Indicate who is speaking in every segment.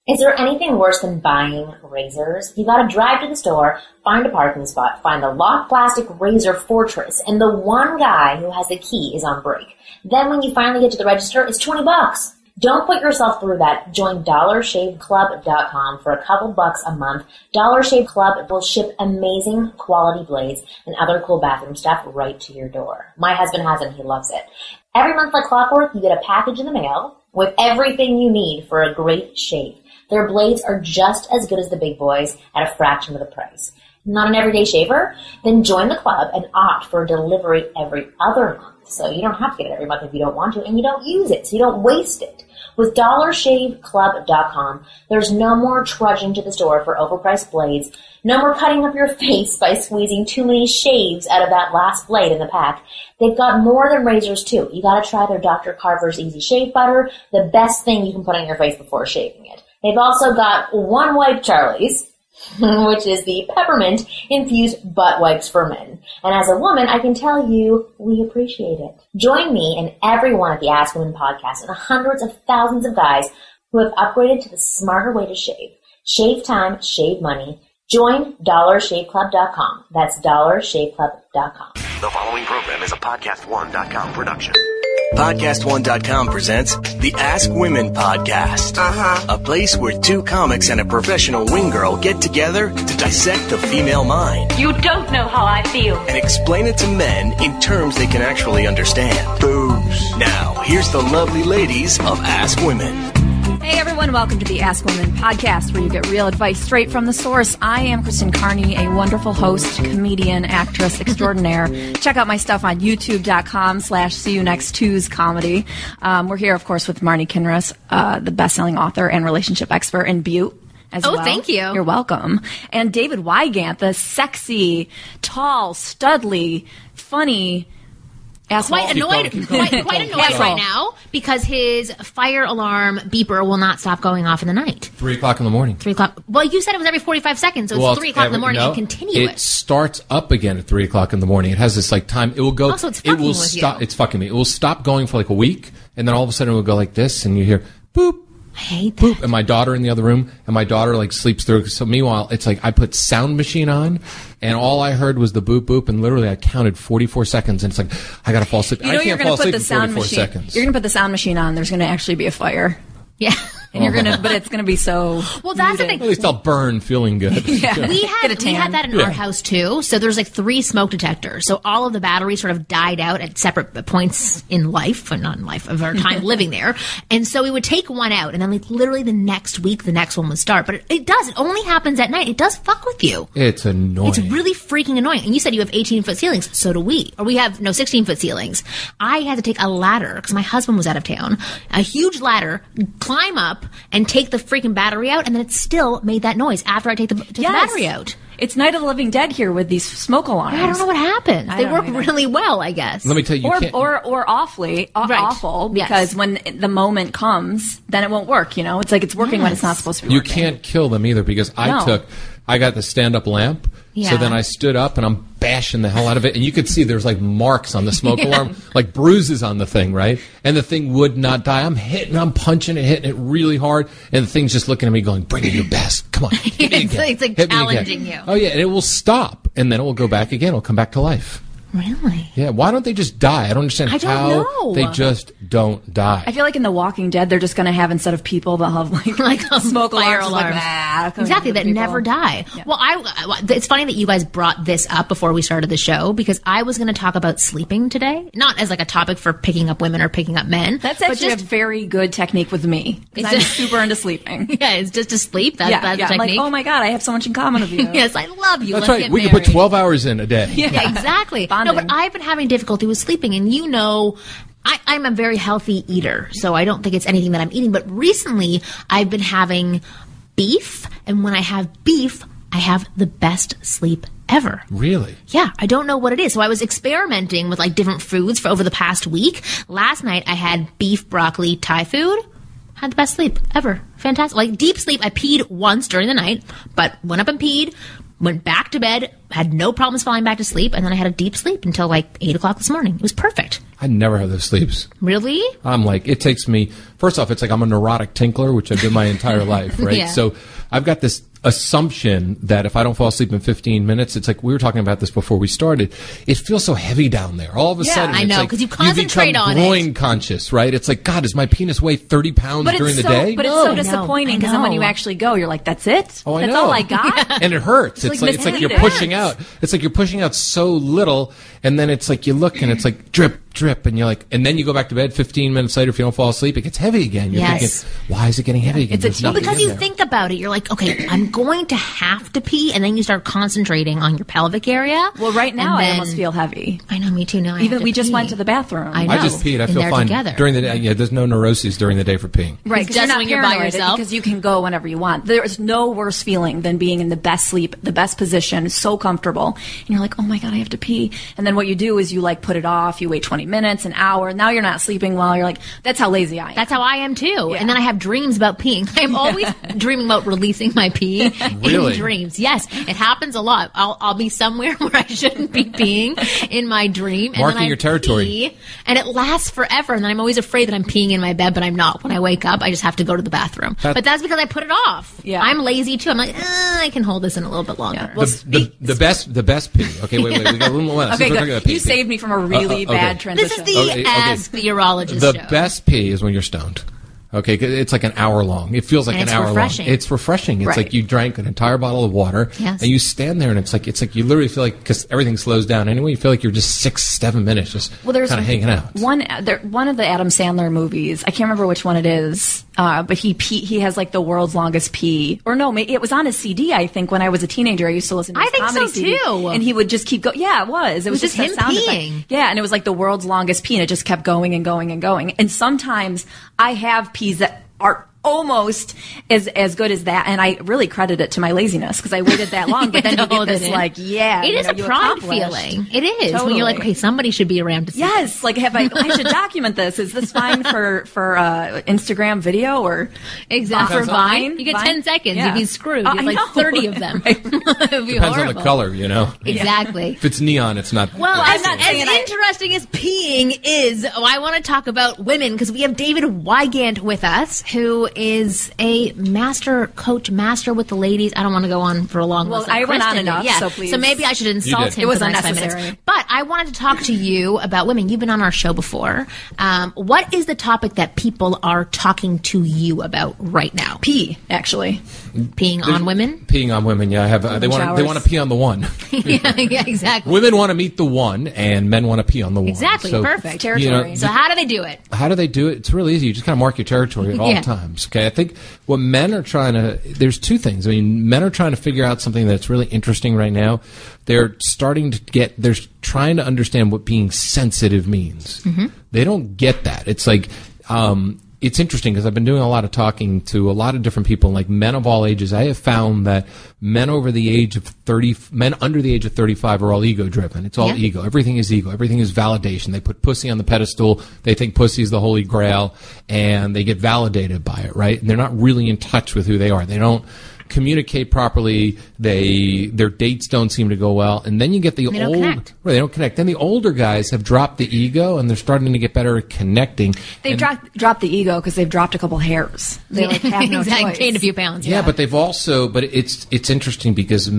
Speaker 1: Is there anything worse than buying razors? You gotta drive to the store, find a parking spot, find the locked plastic razor fortress, and the one guy who has the key is on break. Then when you finally get to the register, it's $20. Don't put yourself through that. Join DollarShaveClub.com for a couple bucks a month. Dollar Shave Club will ship amazing quality blades and other cool bathroom stuff right to your door. My husband has it and he loves it. Every month like clockwork, you get a package in the mail with everything you need for a great shave. Their blades are just as good as the big boys at a fraction of the price. Not an everyday shaver? Then join the club and opt for delivery every other month. So you don't have to get it every month if you don't want to, and you don't use it, so you don't waste it. With DollarShaveClub.com, there's no more trudging to the store for overpriced blades, no more cutting up your face by squeezing too many shaves out of that last blade in the pack. They've got more than razors, too. You gotta try their Dr. Carver's Easy Shave Butter, the best thing you can put on your face before shaving it. They've also got One Wipe Charlie's, which is the peppermint-infused butt wipes for men. And as a woman, I can tell you, we appreciate it. Join me and everyone at the Ask Women podcast and hundreds of thousands of guys who have upgraded to the smarter way to shave. Shave time, shave money. Join DollarShaveClub.com. That's DollarShaveClub.com.
Speaker 2: The following program is a PodcastOne.com production.
Speaker 3: PodcastOne.com presents the Ask Women Podcast. A place where two comics and a professional wing girl get together to dissect the female mind.
Speaker 4: You don't know how I feel.
Speaker 3: And explain it to men in terms they can actually understand. Boobs. Now, here's the lovely ladies of Ask Women.
Speaker 5: Hey everyone, welcome to the Ask Women podcast where you get real advice straight from the source. I am Kristen Carney, a wonderful host, comedian, actress extraordinaire. Check out my stuff on youtube.com/seeyounext2's comedy. We're here, of course, with Marni Kinrys, the best-selling author and relationship expert in Butte. Well.
Speaker 6: Thank you.
Speaker 5: You're welcome. And David Wygant, the sexy, tall, studly, funny asshole.
Speaker 6: Quite annoyed right now because his fire alarm beeper will not stop going off in the night.
Speaker 7: 3 o'clock in the morning.
Speaker 6: 3 o'clock. Well, you said it was every 45 seconds, so it's 3 o'clock in the morning and continuous.
Speaker 7: It starts up again at 3 o'clock in the morning. It has this like time. It will go.
Speaker 6: Also, it's fucking with you.
Speaker 7: It's fucking me. It will stop going for like a week, and then all of a sudden it will go like this, and you hear boop.
Speaker 6: I hate that.
Speaker 7: Boop, and my daughter in the other room, and my daughter like sleeps through. So meanwhile, it's like I put sound machine on, and all I heard was the boop boop, and literally I counted 44 seconds, and it's like I gotta fall asleep.
Speaker 5: You know,
Speaker 7: I can't fall asleep in 44
Speaker 5: machine.
Speaker 7: seconds.
Speaker 5: You're gonna put the sound machine on. There's gonna actually be a fire.
Speaker 6: Yeah.
Speaker 5: And you're gonna, but it's gonna be so.
Speaker 6: Well, that's the thing.
Speaker 7: At least I'll burn feeling good.
Speaker 5: Yeah.
Speaker 6: We had that in our house too. So there's like 3 smoke detectors. So all of the batteries sort of died out at separate points in life, or not in life, of our time living there. And so we would take one out, and then like literally the next week, the next one would start. But it does. It only happens at night. It does fuck with you.
Speaker 7: It's annoying.
Speaker 6: It's really freaking annoying. And you said you have 18-foot ceilings. So do we. Or we have 16-foot ceilings. I had to take a ladder because my husband was out of town. A huge ladder, climb up and take the freaking battery out, and then it still made that noise after I take the battery out.
Speaker 5: It's Night of the Living Dead here with these smoke alarms.
Speaker 6: I don't know what happens. They work really well, I guess.
Speaker 7: Let me tell you,
Speaker 5: or awfully awful, because when the moment comes, then it won't work. You know, it's like it's working when it's not supposed to be.
Speaker 7: You
Speaker 5: working.
Speaker 7: can't kill them either because I got the stand-up lamp.
Speaker 6: Yeah.
Speaker 7: So then I stood up and I'm bashing the hell out of it. And you could see there's like marks on the smoke alarm, like bruises on the thing, right? And the thing would not die. I'm punching it, hitting it really hard. And the thing's just looking at me going, bring it your best. Come on. Hit me again.
Speaker 6: It's like
Speaker 7: Hit
Speaker 6: challenging you.
Speaker 7: Oh, yeah. And it will stop. And then it will go back again. It'll come back to life.
Speaker 6: Really?
Speaker 7: Yeah. Why don't they just die? I don't understand how they just don't die.
Speaker 5: I feel like in The Walking Dead, they're just going to have, instead of people, they'll have like a smoke
Speaker 6: fire
Speaker 5: alarm.
Speaker 6: Exactly, that never die. Yeah. Well, it's funny that you guys brought this up before we started the show, because I was going to talk about sleeping today, not as like a topic for picking up women or picking up men.
Speaker 5: That's actually a very good technique with me, because I'm super into sleeping.
Speaker 6: Yeah, it's just to sleep. That's the technique.
Speaker 5: I'm like, oh my God, I have so much in common with you.
Speaker 6: Yes, I love you.
Speaker 7: That's right. We can put 12 hours in a day.
Speaker 6: Yeah, exactly. No, but I've been having difficulty with sleeping, and you know, I'm a very healthy eater, so I don't think it's anything that I'm eating. But recently, I've been having beef, and when I have beef, I have the best sleep ever.
Speaker 7: Really?
Speaker 6: Yeah, I don't know what it is. So I was experimenting with like different foods for over the past week. Last night, I had beef, broccoli, Thai food. Had the best sleep ever. Fantastic. Like deep sleep. I peed once during the night, but went up and peed. went back to bed, had no problems falling back to sleep, and then I had a deep sleep until like 8 o'clock this morning. It was perfect.
Speaker 7: I never have those sleeps.
Speaker 6: Really?
Speaker 7: I'm like, it takes me, first off, it's like I'm a neurotic tinkler, which I've been my entire life, right?
Speaker 6: Yeah.
Speaker 7: So I've got this assumption that if I don't fall asleep in 15 minutes, it's like we were talking about this before we started. It feels so heavy down there. All of a sudden,
Speaker 6: I
Speaker 7: it's
Speaker 6: know,
Speaker 7: like
Speaker 6: 'cause you concentrate
Speaker 7: become
Speaker 6: on it.
Speaker 7: groin conscious, right? It's like, God, does my penis weigh 30 pounds during the day?
Speaker 5: But it's so disappointing because then when you actually go, you're like, that's it?
Speaker 7: Oh, I
Speaker 5: That's
Speaker 7: know.
Speaker 5: all I got?
Speaker 7: And it hurts.
Speaker 5: It's
Speaker 7: It's like you're pushing out. It's like you're pushing out so little, and then it's like you look and it's like drip, drip, and you're like, and then you go back to bed 15 minutes later. If you don't fall asleep, it gets heavy again. You're
Speaker 6: Yes.
Speaker 7: thinking, why is it getting heavy again? There's nothing
Speaker 6: Because
Speaker 7: in
Speaker 6: you
Speaker 7: there.
Speaker 6: think about it, you're like, okay, I'm going to have to pee, and then you start concentrating on your pelvic area.
Speaker 5: Well, right now
Speaker 6: and
Speaker 5: I
Speaker 6: then-
Speaker 5: almost feel heavy.
Speaker 6: I know, me too. Now I
Speaker 5: Even
Speaker 6: have to
Speaker 5: we just
Speaker 6: pee.
Speaker 5: went to the bathroom.
Speaker 6: I know.
Speaker 7: I just peed. I
Speaker 6: And
Speaker 7: feel
Speaker 6: they're
Speaker 7: fine
Speaker 6: together.
Speaker 7: during the day. Yeah, there's no neuroses during the day for peeing.
Speaker 5: Right,
Speaker 6: Just
Speaker 5: because you're not
Speaker 6: when you're by
Speaker 5: paranoid,
Speaker 6: yourself?
Speaker 5: because you can go whenever you want. There's no worse feeling than being in the best sleep, the best position, so comfortable, and you're like, oh my God, I have to pee. And then what you do is you like put it off. You wait 20 minutes, an hour. Now you're not sleeping well. You're like, that's how lazy I am.
Speaker 6: That's how I am too.
Speaker 5: Yeah.
Speaker 6: And then I have dreams about peeing. I'm always dreaming about releasing my pee
Speaker 7: Really?
Speaker 6: in dreams. Yes, it happens a lot. I'll be somewhere where I shouldn't be peeing in my dream. And
Speaker 7: Marking
Speaker 6: then I
Speaker 7: your territory.
Speaker 6: pee, and it lasts forever. And then I'm always afraid that I'm peeing in my bed, but I'm not. When I wake up, I just have to go to the bathroom. But that's because I put it off.
Speaker 5: Yeah.
Speaker 6: I'm lazy too. I'm like, I can hold this in a little bit longer.
Speaker 5: Yeah. Well,
Speaker 7: The best pee. Okay, wait. We got a little more.
Speaker 5: Okay,
Speaker 7: We're talking
Speaker 5: good.
Speaker 7: about pee.
Speaker 5: You saved me from a really
Speaker 7: okay.
Speaker 5: bad transition.
Speaker 6: This is the
Speaker 7: Okay.
Speaker 6: Ask the Urologist
Speaker 7: The
Speaker 6: show.
Speaker 7: best pee is when you're stoned. Okay, 'cause it's like an hour long. It feels like
Speaker 6: And
Speaker 7: an
Speaker 6: it's
Speaker 7: hour
Speaker 6: refreshing.
Speaker 7: long. It's refreshing. It's
Speaker 5: Right.
Speaker 7: like you drank an entire bottle of water,
Speaker 6: Yes.
Speaker 7: and you stand there, and it's like you literally feel like, because everything slows down anyway. You feel like you're just 6-7 minutes just
Speaker 5: there's
Speaker 7: kind of hanging out.
Speaker 5: One of the Adam Sandler movies. I can't remember which one it is, but he has like the world's longest pee. Or no, it was on his CD. I think when I was a teenager, I used to listen to his
Speaker 6: I think
Speaker 5: comedy
Speaker 6: so,
Speaker 5: CD,
Speaker 6: too.
Speaker 5: and he would just keep going. Yeah, it was. It was
Speaker 6: just
Speaker 5: that
Speaker 6: him
Speaker 5: sound effect.
Speaker 6: peeing.
Speaker 5: Yeah, and it was like the world's longest pee, and it just kept going and going and going. And sometimes I have pees that are almost as good as that, and I really credit it to my laziness because I waited that long. But then you get this like,
Speaker 6: it is a
Speaker 5: you
Speaker 6: pride
Speaker 5: accomplished.
Speaker 6: feeling. It is when you're like,
Speaker 5: Totally.
Speaker 6: okay, somebody should be around to see.
Speaker 5: Yes, like I should document this. Is this fine for Instagram video or
Speaker 6: Exactly.
Speaker 5: for Vine?
Speaker 6: You get
Speaker 5: Vine?
Speaker 6: 10 seconds.
Speaker 5: Yeah.
Speaker 6: You'd be screwed.
Speaker 5: Oh,
Speaker 6: You have
Speaker 5: I
Speaker 6: like
Speaker 5: know.
Speaker 6: 30 of them. It'd be
Speaker 7: Depends on
Speaker 6: horrible.
Speaker 7: the color, you know.
Speaker 6: Exactly.
Speaker 7: If it's neon, it's not.
Speaker 6: Well,
Speaker 5: I'm
Speaker 6: as
Speaker 5: not saying
Speaker 6: interesting as peeing is, I want to talk about women because we have David Wygant with us, who is a master with the ladies. I don't want to go on for a long
Speaker 5: Well,
Speaker 6: list. like
Speaker 5: I went on
Speaker 6: Kristen did.
Speaker 5: enough,
Speaker 6: Yeah.
Speaker 5: so please.
Speaker 6: So maybe I should insult
Speaker 7: did.
Speaker 6: him.
Speaker 5: It was
Speaker 6: for the next 5
Speaker 5: unnecessary.
Speaker 6: minutes. But I wanted to talk to you about women. You've been on our show before. What is the topic that people are talking to you about right now?
Speaker 5: pee? Actually,
Speaker 6: Peeing on women?
Speaker 7: Peeing on women, yeah. They
Speaker 5: showers.
Speaker 7: want to pee on the one.
Speaker 6: yeah, exactly.
Speaker 7: Women want to meet the one, and men want to pee on the one.
Speaker 6: Exactly.
Speaker 7: So,
Speaker 6: Perfect.
Speaker 5: territory.
Speaker 7: You know,
Speaker 6: So how do they do it?
Speaker 7: how do they do it? It's really easy. You just kind of mark your territory at all
Speaker 6: Yeah.
Speaker 7: times. Okay, I think what men are trying to. There's two things. I mean, men are trying to figure out something that's really interesting right now. They're starting to get. They're trying to understand what being sensitive means.
Speaker 6: Mm-hmm.
Speaker 7: They don't get that. It's like. It's interesting because I've been doing a lot of talking to a lot of different people, like men of all ages. I have found that men under the age of 35 are all ego driven. It's all
Speaker 6: Yeah.
Speaker 7: ego. Everything is ego. Everything is validation. They put pussy on the pedestal. They think pussy is the holy grail, and they get validated by it, right? And they're not really in touch with who they are. They don't communicate properly. Their dates don't seem to go well, and then you get the
Speaker 6: They don't
Speaker 7: old.
Speaker 6: connect.
Speaker 7: Right, they don't connect. Then the older guys have dropped the ego, and they're starting to get better at connecting.
Speaker 5: they've
Speaker 7: And-
Speaker 5: dropped the ego because they've dropped a couple hairs. They like have no
Speaker 6: exactly.
Speaker 5: choice.
Speaker 6: Gained a few pounds.
Speaker 7: Yeah, but they've also, but it's interesting because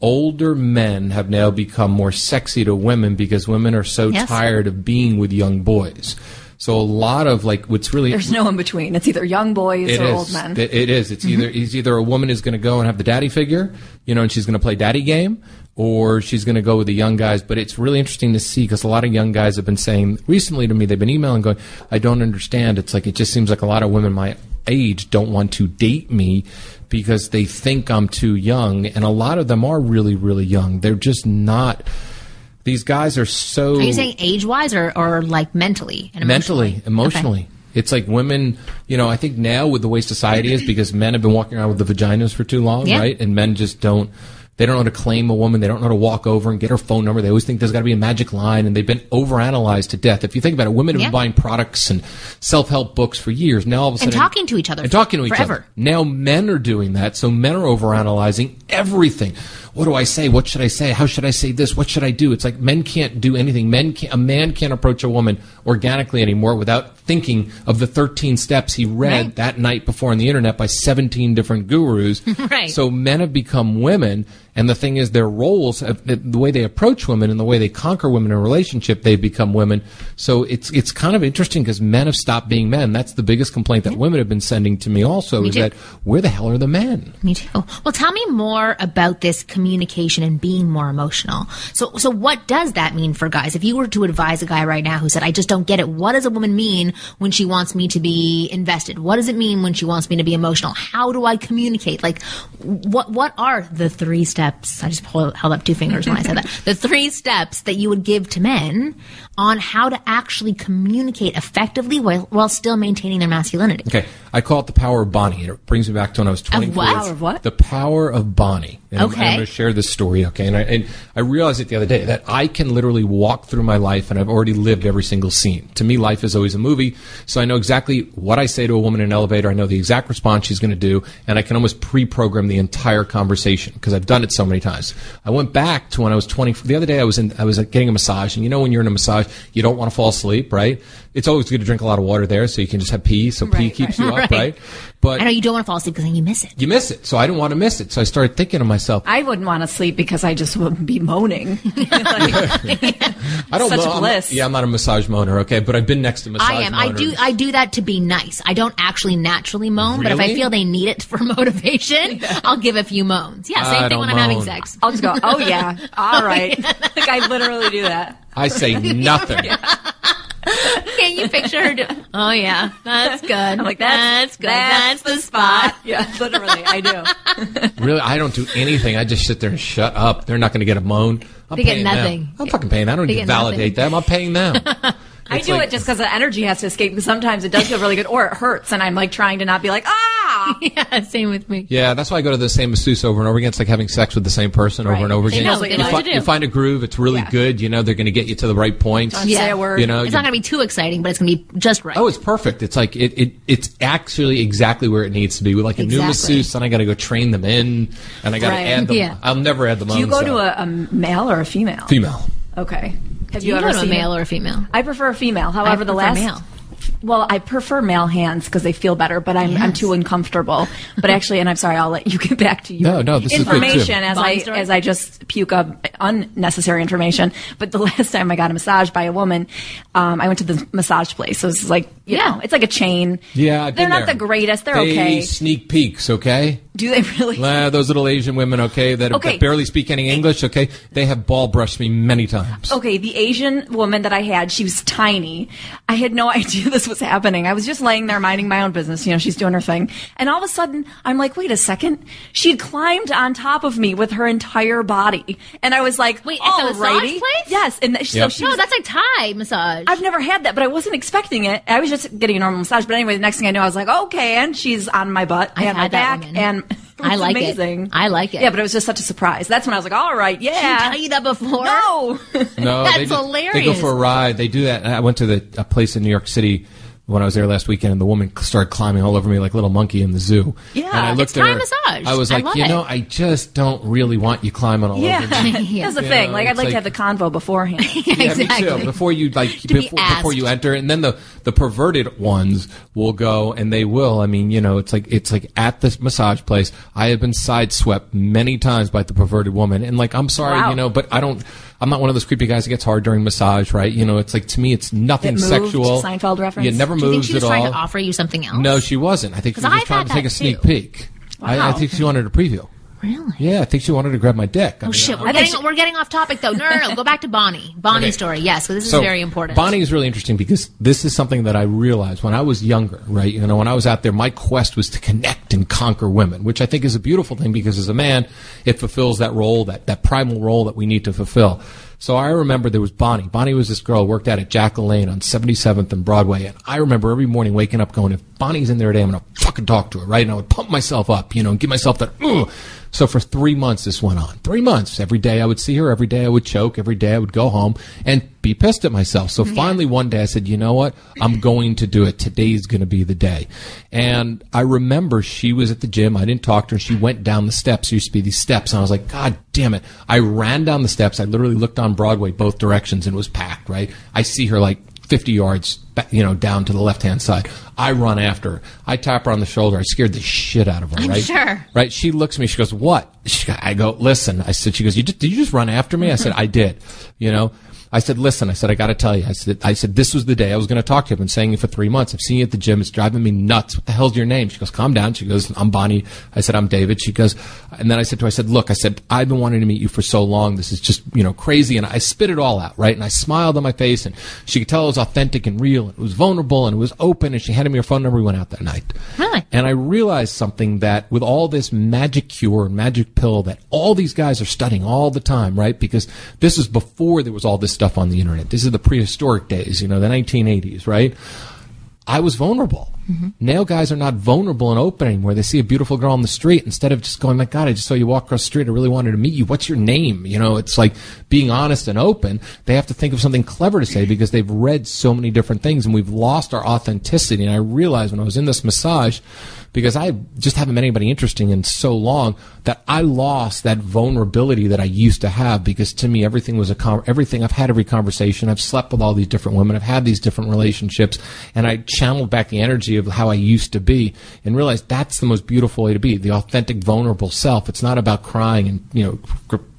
Speaker 7: older men have now become more sexy to women because women are so
Speaker 6: Yes.
Speaker 7: tired of being with young boys. So a lot of like what's really
Speaker 5: There's no in between. It's either young boys
Speaker 7: it
Speaker 5: or
Speaker 7: is.
Speaker 5: old men.
Speaker 7: It is. It's either a woman is going to go and have the daddy figure, and she's going to play daddy game, or she's going to go with the young guys. But it's really interesting to see because a lot of young guys have been saying recently to me, they've been emailing going, I don't understand. It's like it just seems like a lot of women my age don't want to date me because they think I'm too young, and a lot of them are really, really young. They're just not. These guys are so.
Speaker 6: Are you saying age-wise or like mentally and
Speaker 7: emotionally?
Speaker 6: Okay.
Speaker 7: It's like women, I think now with the way society is, because men have been walking around with the vaginas for too long,
Speaker 6: Yeah.
Speaker 7: right? And men just don't They don't know how to claim a woman. They don't know how to walk over and get her phone number. They always think there's got to be a magic line, and they've been overanalyzed to death. If you think about it, women have been buying products and self-help books for years. Now all of a sudden,
Speaker 6: and talking to each other forever.
Speaker 7: Now men are doing that, so men are overanalyzing everything. What do I say? What should I say? How should I say this? What should I do? It's like men can't do anything. A man can't approach a woman organically anymore without thinking of the 13 steps he read that night before on the internet by 17 different gurus.
Speaker 6: Right.
Speaker 7: So men have become women, and the thing is their roles, the way they approach women and the way they conquer women in a relationship, they've become women. So it's kind of interesting because men have stopped being men. That's the biggest complaint that women have been sending to me also, is that where the hell are the men?
Speaker 6: Me too. Well, tell me more about this communication and being more emotional. So what does that mean for guys? If you were to advise a guy right now who said, I just don't get it, what does a woman mean when she wants me to be invested? What does it mean when she wants me to be emotional? How do I communicate? Like, what are the 3 steps? I just held up 2 fingers when I said that. The 3 steps that you would give to men on how to actually communicate effectively while still maintaining their masculinity.
Speaker 7: Okay. I call it the power of Bonnie, and it brings me back to when I was 24.
Speaker 6: What? Power of what?
Speaker 7: The power of Bonnie. And
Speaker 6: okay.
Speaker 7: I'm going to share this story, okay? And I realized it the other day that I can literally walk through my life, and I've already lived every single scene. To me, life is always a movie, so I know exactly what I say to a woman in an elevator. I know the exact response she's going to do, and I can almost pre-program the entire conversation because I've done it so many times. I went back to when I was 20. The other day, I was getting a massage, and you know when you're in a massage, you don't want to fall asleep, right? It's always good to drink a lot of water there so you can just have pee, so pee keeps you up, right? But
Speaker 6: I know you don't want to fall asleep because then you miss it.
Speaker 7: You miss it, so I didn't want to miss it. So I started thinking to myself,
Speaker 5: I wouldn't want to sleep because I just wouldn't be moaning.
Speaker 7: I don't
Speaker 5: Such bliss.
Speaker 7: I'm not a massage moaner, okay? But I've been next to massage moaners.
Speaker 6: I do that to be nice. I don't actually naturally moan, but if I feel they need it for motivation, I'll give a few moans. Yeah, same thing when I'm having sex.
Speaker 5: I'll just go, oh yeah, all right. Like I literally do that.
Speaker 7: I say nothing.
Speaker 6: Can you picture her doing, oh yeah, that's good. I'm
Speaker 5: like,
Speaker 6: that's good. That's the spot.
Speaker 5: Yeah, literally, I do.
Speaker 7: Really, I don't do anything. I just sit there and shut up. They're not going to get a moan.
Speaker 6: They get nothing.
Speaker 7: I'm fucking paying them. I don't need to validate them. I'm paying them.
Speaker 5: I do it just because the energy has to escape, because sometimes it does feel really good, or it hurts, and I'm like trying to not be like, ah!
Speaker 6: Yeah, same with me.
Speaker 7: Yeah, that's why I go to the same masseuse over and over again. It's like having sex with the same person over and over again. You find a groove, it's really good, you know, they're going to get you to the right point.
Speaker 5: Say a word.
Speaker 6: You know, it's not going to be too exciting, but it's going to be just right.
Speaker 7: Oh, it's perfect. It's like, it's actually exactly where it needs to be. With like a new masseuse, and I got to go train them in, and I got to add them. Yeah. I'll never add them on.
Speaker 5: Do you go to a male or a female?
Speaker 7: Female.
Speaker 5: Okay.
Speaker 6: Have you ever seen a male or a female?
Speaker 5: I prefer a female. However, male. Well, I prefer male hands because they feel better, but I'm too uncomfortable. But actually, and I'm sorry, I'll let you get back to your
Speaker 7: this
Speaker 5: information
Speaker 7: is
Speaker 5: good too. as I just puke up unnecessary information. But the last time I got a massage by a woman, I went to the massage place. So it's like, you know, it's like a chain.
Speaker 7: Yeah,
Speaker 5: they're not the greatest. They're okay.
Speaker 7: Sneak peeks, okay?
Speaker 5: Do they really?
Speaker 7: Those little Asian women, okay, that barely speak any English, okay? They have ball brushed me many times.
Speaker 5: Okay, the Asian woman that I had, she was tiny. I had no idea this was happening. I was just laying there minding my own business. You know, she's doing her thing. And all of a sudden, I'm like, wait a second. She had climbed on top of me with her entire body. And I was like,
Speaker 6: wait, at the massage place?
Speaker 5: Yes. And so she was,
Speaker 6: that's like Thai massage.
Speaker 5: I've never had that, but I wasn't expecting it. I was just getting a normal massage. But anyway, the next thing I know, I was like, okay, and she's on my butt and my back. And
Speaker 6: I like
Speaker 5: amazing.
Speaker 6: it. I like it.
Speaker 5: Yeah, but it was just such a surprise. That's when I was like, all right, yeah.
Speaker 6: Did you tell you that before?
Speaker 7: No.
Speaker 6: That's hilarious.
Speaker 7: They go for a ride. They do that. I went to a place in New York City when I was there last weekend, and the woman started climbing all over me like a little monkey in the zoo.
Speaker 5: Yeah,
Speaker 7: and I looked at her.
Speaker 6: Massage.
Speaker 7: I was like, I just don't really want you climbing all over me.
Speaker 5: That's the thing. Like, I'd like to have the convo beforehand.
Speaker 6: Exactly.
Speaker 7: Me too. Before you before you enter, and then the perverted ones will go, and they will. I mean, you know, it's like at this massage place, I have been sideswept many times by the perverted woman, and like, I'm sorry, you know, but I'm not one of those creepy guys that gets hard during massage, right? You know, it's like, to me, it's nothing sexual.
Speaker 5: Seinfeld reference.
Speaker 7: It never moves at all.
Speaker 6: Do you think she was trying to offer you something else?
Speaker 7: No, she wasn't. I think she was just trying to take a sneak peek.
Speaker 5: Wow.
Speaker 7: I think she wanted a preview.
Speaker 6: Really?
Speaker 7: Yeah, I think she wanted to grab my dick.
Speaker 6: Shit, we're getting off topic though. No. Go back to Bonnie. Bonnie's story. Yes, because this is very important.
Speaker 7: Bonnie is really interesting because this is something that I realized when I was younger, right? You know, when I was out there, my quest was to connect and conquer women, which I think is a beautiful thing because as a man, it fulfills that role, that primal role that we need to fulfill. So I remember there was Bonnie. Bonnie was this girl who worked out at Jack LaLanne on 77th and Broadway. And I remember every morning waking up going, if Bonnie's in there today, I'm going to fucking talk to her, right? And I would pump myself up, and give myself that, ugh. So for 3 months this went on. 3 months. Every day I would see her. Every day I would choke. Every day I would go home and be pissed at myself. So finally one day I said, you know what? I'm going to do it. Today's going to be the day. And I remember she was at the gym. I didn't talk to her. She went down the steps. There used to be these steps. And I was like, God damn it. I ran down the steps. I literally looked on Broadway both directions and it was packed, right? I see her like 50 yards, down to the left-hand side. I run after her. I tap her on the shoulder. I scared the shit out of her, right?
Speaker 6: Sure.
Speaker 7: Right? She looks at me. She goes, what? I go, listen. I said, she goes, did you just run after me? I said, I did. I said, listen, I got to tell you. I said, this was the day I was going to talk to you. I've been saying it for 3 months. I've seen you at the gym. It's driving me nuts. What the hell's your name? She goes, calm down. She goes, I'm Bonnie. I said, I'm David. She goes, and then I said to her, look, I've been wanting to meet you for so long. This is just, crazy. And I spit it all out, right? And I smiled on my face and she could tell it was authentic and real. And it was vulnerable and it was open. And she handed me her phone number. We went out that night.
Speaker 6: Really?
Speaker 7: And I realized something, that with all this magic cure and magic pill that all these guys are studying all the time, right? Because this is before there was all this stuff on the internet. This is the prehistoric days, the 1980s, right? I was vulnerable. Mm-hmm. Now guys are not vulnerable and open anymore. They see a beautiful girl on the street, instead of just going, my God, I just saw you walk across the street. I really wanted to meet you. What's your name? It's like being honest and open. They have to think of something clever to say because they've read so many different things, and we've lost our authenticity. And I realized when I was in this massage, because I just haven't met anybody interesting in so long, that I lost that vulnerability that I used to have, because to me everything was everything. I've had every conversation. I've slept with all these different women. I've had these different relationships, and I channeled back the energy of how I used to be and realized that's the most beautiful way to be, the authentic, vulnerable self. It's not about crying and,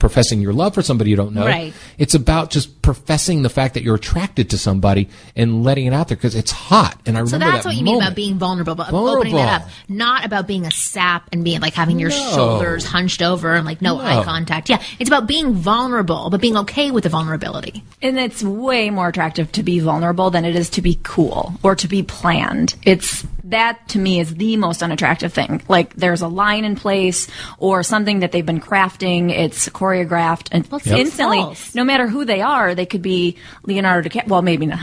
Speaker 7: professing your love for somebody you don't know.
Speaker 6: Right.
Speaker 7: It's about just professing the fact that you're attracted to somebody and letting it out there because it's hot. And I remember
Speaker 6: so that's
Speaker 7: that
Speaker 6: what you
Speaker 7: moment.
Speaker 6: mean about being vulnerable, but opening that up, not about being a sap and being like having your shoulders hunched over and like no eye contact. Yeah, it's about being vulnerable, but being okay with the vulnerability.
Speaker 5: And it's way more attractive to be vulnerable than it is to be cool or to be planned. That to me is the most unattractive thing. Like there's a line in place or something that they've been crafting. It's choreographed, and instantly, no matter who they are, they could be Leonardo DiCaprio. Well, maybe not,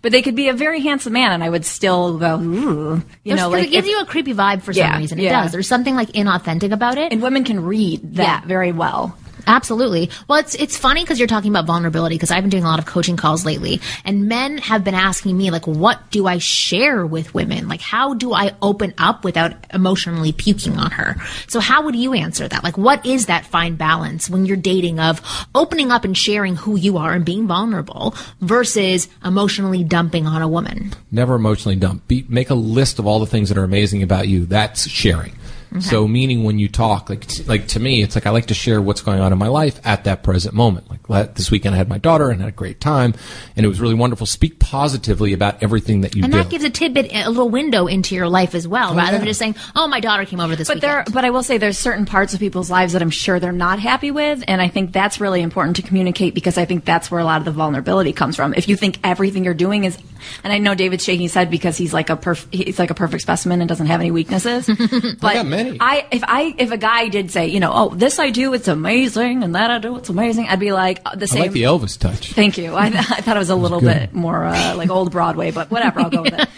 Speaker 5: but they could be a very handsome man, and I would still go, ooh,
Speaker 6: it gives you a creepy vibe for some reason. It does. There's something like inauthentic about it,
Speaker 5: and women can read that very well.
Speaker 6: Absolutely. Well, it's funny because you're talking about vulnerability, because I've been doing a lot of coaching calls lately, and men have been asking me, like, what do I share with women? Like, how do I open up without emotionally puking on her? So how would you answer that? Like, what is that fine balance when you're dating of opening up and sharing who you are and being vulnerable versus emotionally dumping on a woman?
Speaker 7: Never emotionally dump. Make a list of all the things that are amazing about you. That's sharing. Okay. So meaning when you talk, like to me, it's like I like to share what's going on in my life at that present moment. Like this weekend I had my daughter and had a great time, and it was really wonderful. Speak positively about everything that you do.
Speaker 6: And that gives a tidbit, a little window into your life as well, rather than just saying, oh, my daughter came over this weekend.
Speaker 5: But I will say there's certain parts of people's lives that I'm sure they're not happy with, and I think that's really important to communicate, because I think that's where a lot of the vulnerability comes from. If you think everything you're doing is, and I know David's shaking his head because he's like a perfect specimen and doesn't have any weaknesses. But
Speaker 7: I got many.
Speaker 5: If a guy did say, this I do, it's amazing, and that I do, it's amazing, I'd be like the same.
Speaker 7: I like the Elvis touch.
Speaker 5: Thank you. I thought it was a little bit more like old Broadway, but whatever, I'll go with it.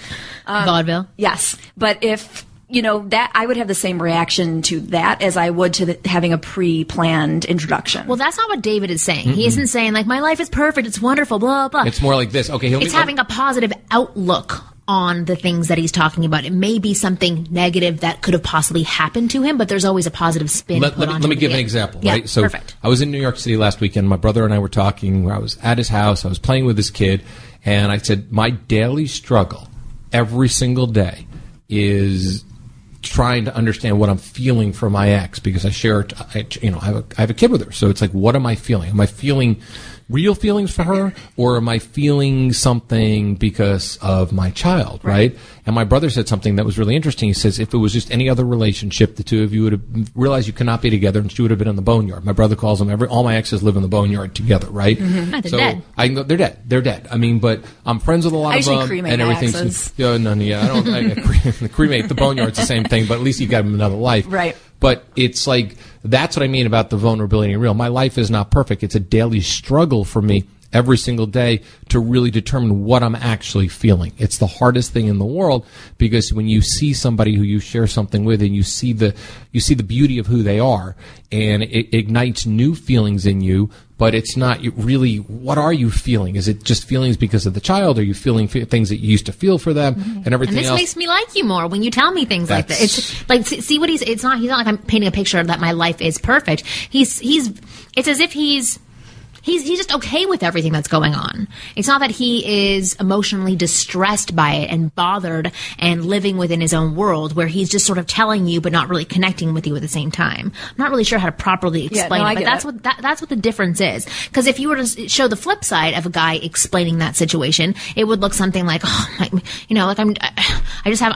Speaker 6: Vaudeville.
Speaker 5: Yes, but if that, I would have the same reaction to that as I would to having a pre-planned introduction.
Speaker 6: Well, that's not what David is saying. He isn't saying like my life is perfect, it's wonderful, blah blah.
Speaker 7: It's more like this. Okay,
Speaker 6: it's having a positive outlook on the things that he's talking about. It may be something negative that could have possibly happened to him, but there's always a positive spin.
Speaker 7: Let me give an example, right?
Speaker 6: Yeah,
Speaker 7: so
Speaker 6: perfect.
Speaker 7: I was in New York City last weekend. My brother and I were talking. I was at his house. I was playing with his kid, and I said, my daily struggle every single day is trying to understand what I'm feeling for my ex, because I share, I have a kid with her. So it's like, what am I feeling? Am I feeling real feelings for her, or am I feeling something because of my child, right? And my brother said something that was really interesting. He says, if it was just any other relationship, the two of you would have realized you could not be together, and she would have been in the boneyard. My brother calls them, all my exes live in the boneyard together, right?
Speaker 6: Mm-hmm. They're dead.
Speaker 7: I can go, they're dead. They're dead. I mean, but I'm friends with a lot of them, and everything's. I don't cremate the boneyard's the same thing, but at least you got them another life,
Speaker 5: right?
Speaker 7: But it's like, that's what I mean about the vulnerability and real. My life is not perfect. It's a daily struggle for me every single day to really determine what I'm actually feeling. It's the hardest thing in the world, because when you see somebody who you share something with and you see the beauty of who they are, and it ignites new feelings in you, but it's not really, what are you feeling? Is it just feelings because of the child? Are you feeling things that you used to feel for them and everything else?
Speaker 6: And this makes me like you more when you tell me things like that. It's like, see what he's not like I'm painting a picture that my life is perfect. It's as if he's just okay with everything that's going on. It's not that he is emotionally distressed by it and bothered and living within his own world, where he's just sort of telling you but not really connecting with you at the same time. I'm not really sure how to properly explain it, but that's what the difference is. Because if you were to show the flip side of a guy explaining that situation, it would look something like, I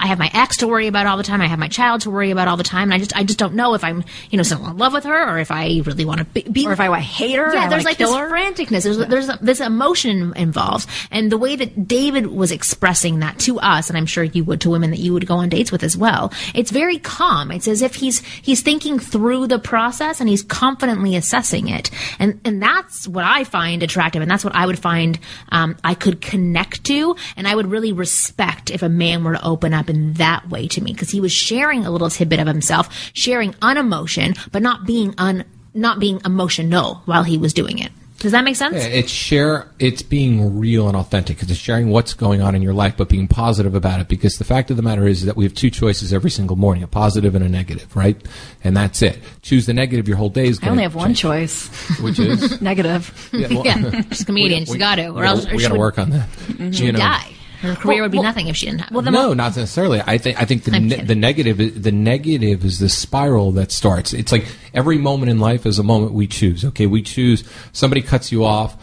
Speaker 6: have my ex to worry about all the time. I have my child to worry about all the time. And I just don't know if I'm, still in love with her, or if I really want to be,
Speaker 5: or if I hate her.
Speaker 6: Yeah, there's like this franticness. There's this emotion involved, and the way that David was expressing that to us, and I'm sure you would to women that you would go on dates with as well. It's very calm. It's as if he's thinking through the process and he's confidently assessing it, and that's what I find attractive, and that's what I would find I could connect to, and I would really respect if a man were to open up in that way to me, because he was sharing a little tidbit of himself, sharing unemotion, but not being emotional while he was doing it. Does that make sense?
Speaker 7: Yeah, it's being real and authentic, because it's sharing what's going on in your life, but being positive about it. Because the fact of the matter is that we have two choices every single morning, a positive and a negative, right? And that's it. Choose the negative, your whole day is going to
Speaker 5: I only have one choice.
Speaker 7: Which is?
Speaker 5: Negative.
Speaker 6: Yeah, she's a comedian. She's got to. Or else
Speaker 7: we got to work on that.
Speaker 6: She would die. Her career would be nothing if she didn't have.
Speaker 7: No, not necessarily. I think the negative is the spiral that starts. It's like every moment in life is a moment we choose. Okay, we choose. Somebody cuts you off.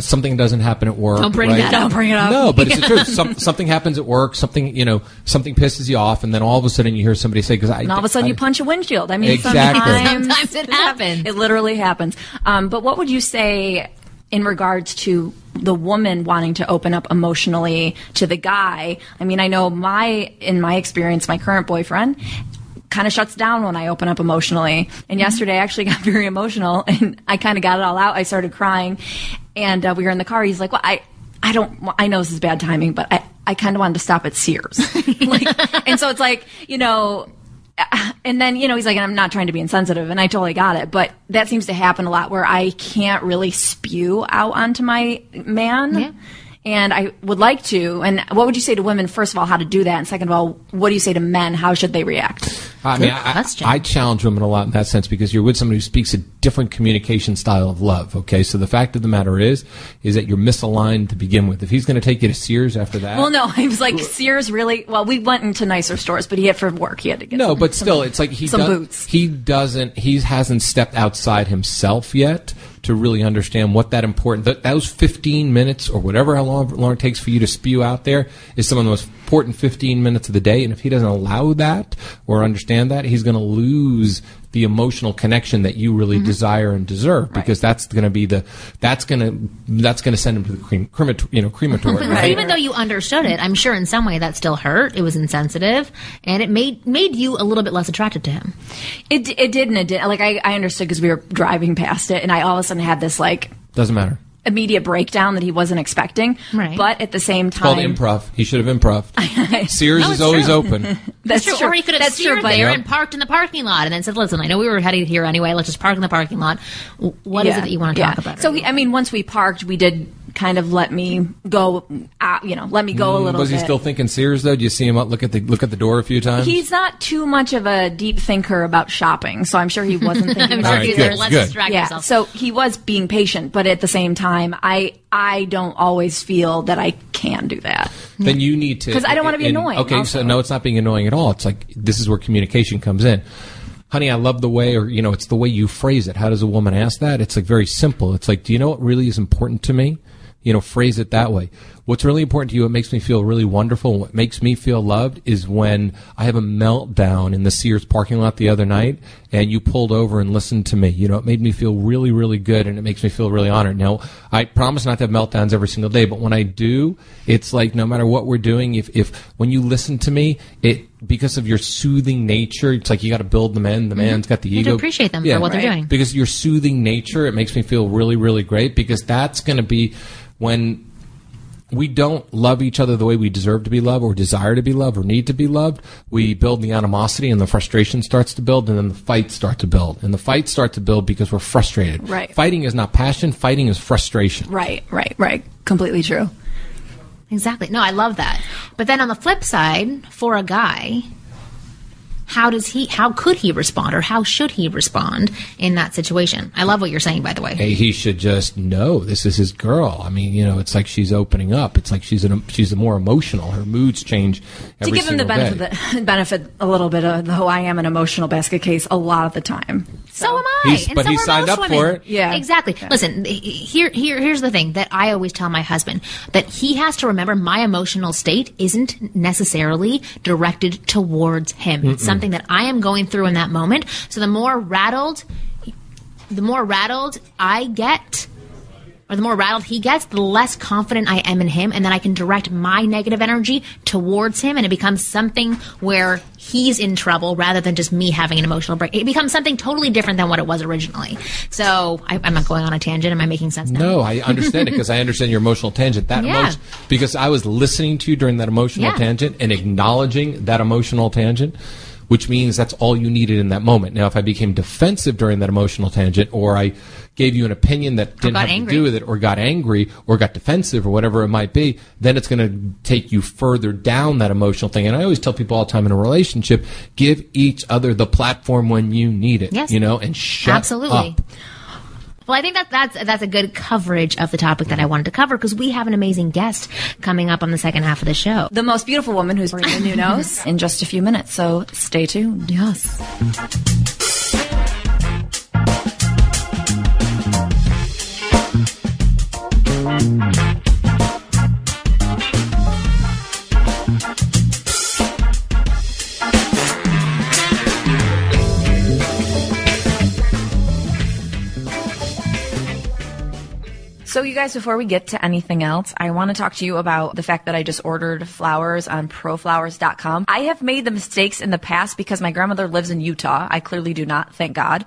Speaker 7: Something doesn't happen at work.
Speaker 5: Don't bring that up. Don't bring it up.
Speaker 7: No, but it's the truth. Something happens at work. Something pisses you off, and then all of a sudden you hear somebody say,
Speaker 5: and all of a sudden you punch a windshield. I mean,
Speaker 7: exactly.
Speaker 6: Sometimes it happens.
Speaker 5: It literally happens. But what would you say in regards to the woman wanting to open up emotionally to the guy? I mean, I know in my experience, my current boyfriend kind of shuts down when I open up emotionally. And yesterday I actually got very emotional, and I kind of got it all out. I started crying, and we were in the car. He's like, well, I know this is bad timing, but I kind of wanted to stop at Sears. And so it's like, and then, he's like, I'm not trying to be insensitive, and I totally got it. But that seems to happen a lot, where I can't really spew out onto my man. Yeah. And I would like to. And what would you say to women, first of all, how to do that? And second of all, what do you say to men? How should they react?
Speaker 7: I mean, I challenge women a lot in that sense, because you're with somebody who speaks a different communication style of love, okay? So the fact of the matter is that you're misaligned to begin with. If he's going to take you to Sears after that...
Speaker 5: Well, no, he was like, Sears really... Well, we went into nicer stores, but for work, he had to get
Speaker 7: it's like
Speaker 5: boots.
Speaker 7: He hasn't stepped outside himself yet to really understand what that important... Those 15 minutes, or whatever how long it takes for you to spew out there, is some of the most important 15 minutes of the day. And if he doesn't allow that or understand that, he's going to lose the emotional connection that you really desire and deserve, because that's going to be that's going to send him to the crematory.
Speaker 6: Right? Even though you understood it, I'm sure in some way that still hurt. It was insensitive, and it made you a little bit less attracted to him.
Speaker 5: It did, and it did. Like I understood, because we were driving past it, and I all of a sudden had this
Speaker 7: doesn't matter.
Speaker 5: Immediate breakdown that he wasn't expecting.
Speaker 6: Right.
Speaker 5: But at the same time...
Speaker 7: It's called improv. He should have improv. Sears is always open.
Speaker 6: That's true. Or he could have steered there and parked in the parking lot and then said, listen, I know we were heading here anyway. Let's just park in the parking lot. What is it that you want to talk about?
Speaker 5: So, once we parked, we did kind of let me go, let me go a little bit.
Speaker 7: Was he still thinking Sears, though? Did you see him look at the door a few times?
Speaker 5: He's not too much of a deep thinker about shopping, so I'm sure he wasn't thinking
Speaker 6: about it. Let's distract yourself.
Speaker 5: So he was being patient, but at the same time, I don't always feel that I can do that.
Speaker 7: Then you need to...
Speaker 5: Because I don't want to be annoying.
Speaker 7: Okay,
Speaker 5: also.
Speaker 7: So no, it's not being annoying at all. It's like, this is where communication comes in. Honey, I love the way, or, it's the way you phrase it. How does a woman ask that? It's like very simple. It's like, do you know what really is important to me? Phrase it that way. what's really important to you, what makes me feel really wonderful, what makes me feel loved is when I have a meltdown in the Sears parking lot the other night and you pulled over and listened to me. It made me feel really, really good, and it makes me feel really honored. Now, I promise not to have meltdowns every single day, but when I do, it's like no matter what we're doing, if when you listen to me, because of your soothing nature, it's like you got to build the man. The man's got the ego.
Speaker 6: You have to appreciate them for what they're doing.
Speaker 7: Because your soothing nature, it makes me feel really, really great, because that's going to be when we don't love each other the way we deserve to be loved or desire to be loved or need to be loved. We build the animosity and the frustration starts to build, and then the fights start to build. And the fights start to build because we're frustrated.
Speaker 5: Right.
Speaker 7: Fighting is not passion. Fighting is frustration.
Speaker 5: Right. Completely true.
Speaker 6: Exactly. No, I love that. But then on the flip side, for a guy, how could he respond, or how should he respond in that situation? I love what you're saying, by the way.
Speaker 7: Hey, he should just know this is his girl. I mean, it's like she's opening up. It's like she's more emotional. Her moods change every
Speaker 5: to give him the benefit a little bit of, though I am an emotional basket case a lot of the time.
Speaker 6: So am I.
Speaker 7: But he signed up for it.
Speaker 5: Yeah.
Speaker 6: Exactly.
Speaker 5: Yeah.
Speaker 6: Listen, here's the thing that I always tell my husband, that he has to remember my emotional state isn't necessarily directed towards him. It's something that I am going through in that moment. So the more rattled I get, or the more rattled he gets, the less confident I am in him, and then I can direct my negative energy towards him, and it becomes something where he's in trouble rather than just me having an emotional break. It becomes something totally different than what it was originally. So I'm not going on a tangent. Am I making sense now?
Speaker 7: No, I understand it, because I understand your emotional tangent. Because I was listening to you during that emotional tangent and acknowledging that emotional tangent, which means that's all you needed in that moment. Now, if I became defensive during that emotional tangent, or I gave you an opinion that didn't have to do with it, or got angry, or got defensive, or whatever it might be, then it's going to take you further down that emotional thing. And I always tell people all the time in a relationship, give each other the platform when you need it, and shut up.
Speaker 6: Well, I think that's a good coverage of the topic that I wanted to cover, because we have an amazing guest coming up on the second half of the show.
Speaker 5: The most beautiful woman, who's Maria Menounos, in just a few minutes. So stay tuned.
Speaker 6: Yes.
Speaker 5: So you guys, before we get to anything else, I want to talk to you about the fact that I just ordered flowers on proflowers.com. I have made the mistakes in the past because my grandmother lives in Utah. I clearly do not, thank God.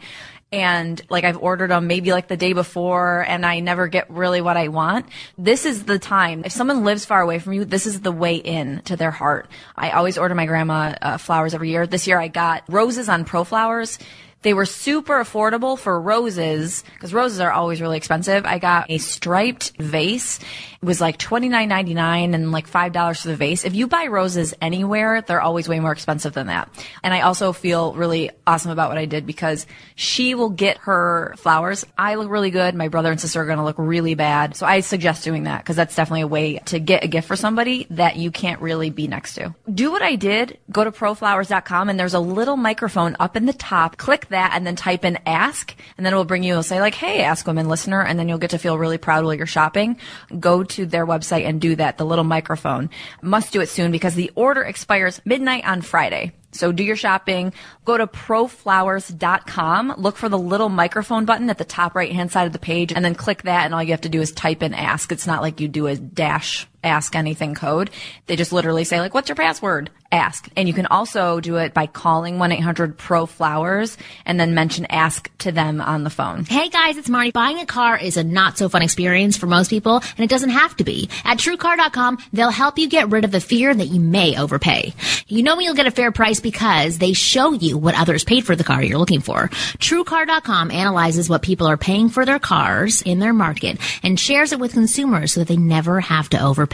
Speaker 5: And I've ordered them maybe the day before, and I never get really what I want. This is the time. If someone lives far away from you, this is the way in to their heart. I always order my grandma flowers every year. This year I got roses on ProFlowers. They were super affordable for roses, because roses are always really expensive. I got a striped vase. It was $29.99 and $5 for the vase. If you buy roses anywhere, they're always way more expensive than that. And I also feel really awesome about what I did, because she will get her flowers. I look really good. My brother and sister are going to look really bad. So I suggest doing that, because that's definitely a way to get a gift for somebody that you can't really be next to. Do what I did. Go to proflowers.com, and there's a little microphone up in the top. Click that and then type in ask, and then it'll say hey, Ask Women listener, and then you'll get to feel really proud while you're shopping. Go to their website and do that. The little microphone. Must do it soon, because the order expires midnight on Friday. So do your shopping. Go to proflowers.com. Look for the little microphone button at the top right-hand side of the page, and then click that, and all you have to do is type in ask. It's not like you do a dash ask anything code. They just literally say what's your password? Ask. And you can also do it by calling 1-800-PRO-FLOWERS and then mention ask to them on the phone.
Speaker 6: Hey guys, it's Marni. Buying a car is a not so fun experience for most people, and it doesn't have to be. At TrueCar.com, they'll help you get rid of the fear that you may overpay. You know when you'll get a fair price because they show you what others paid for the car you're looking for. TrueCar.com analyzes what people are paying for their cars in their market and shares it with consumers so that they never have to overpay.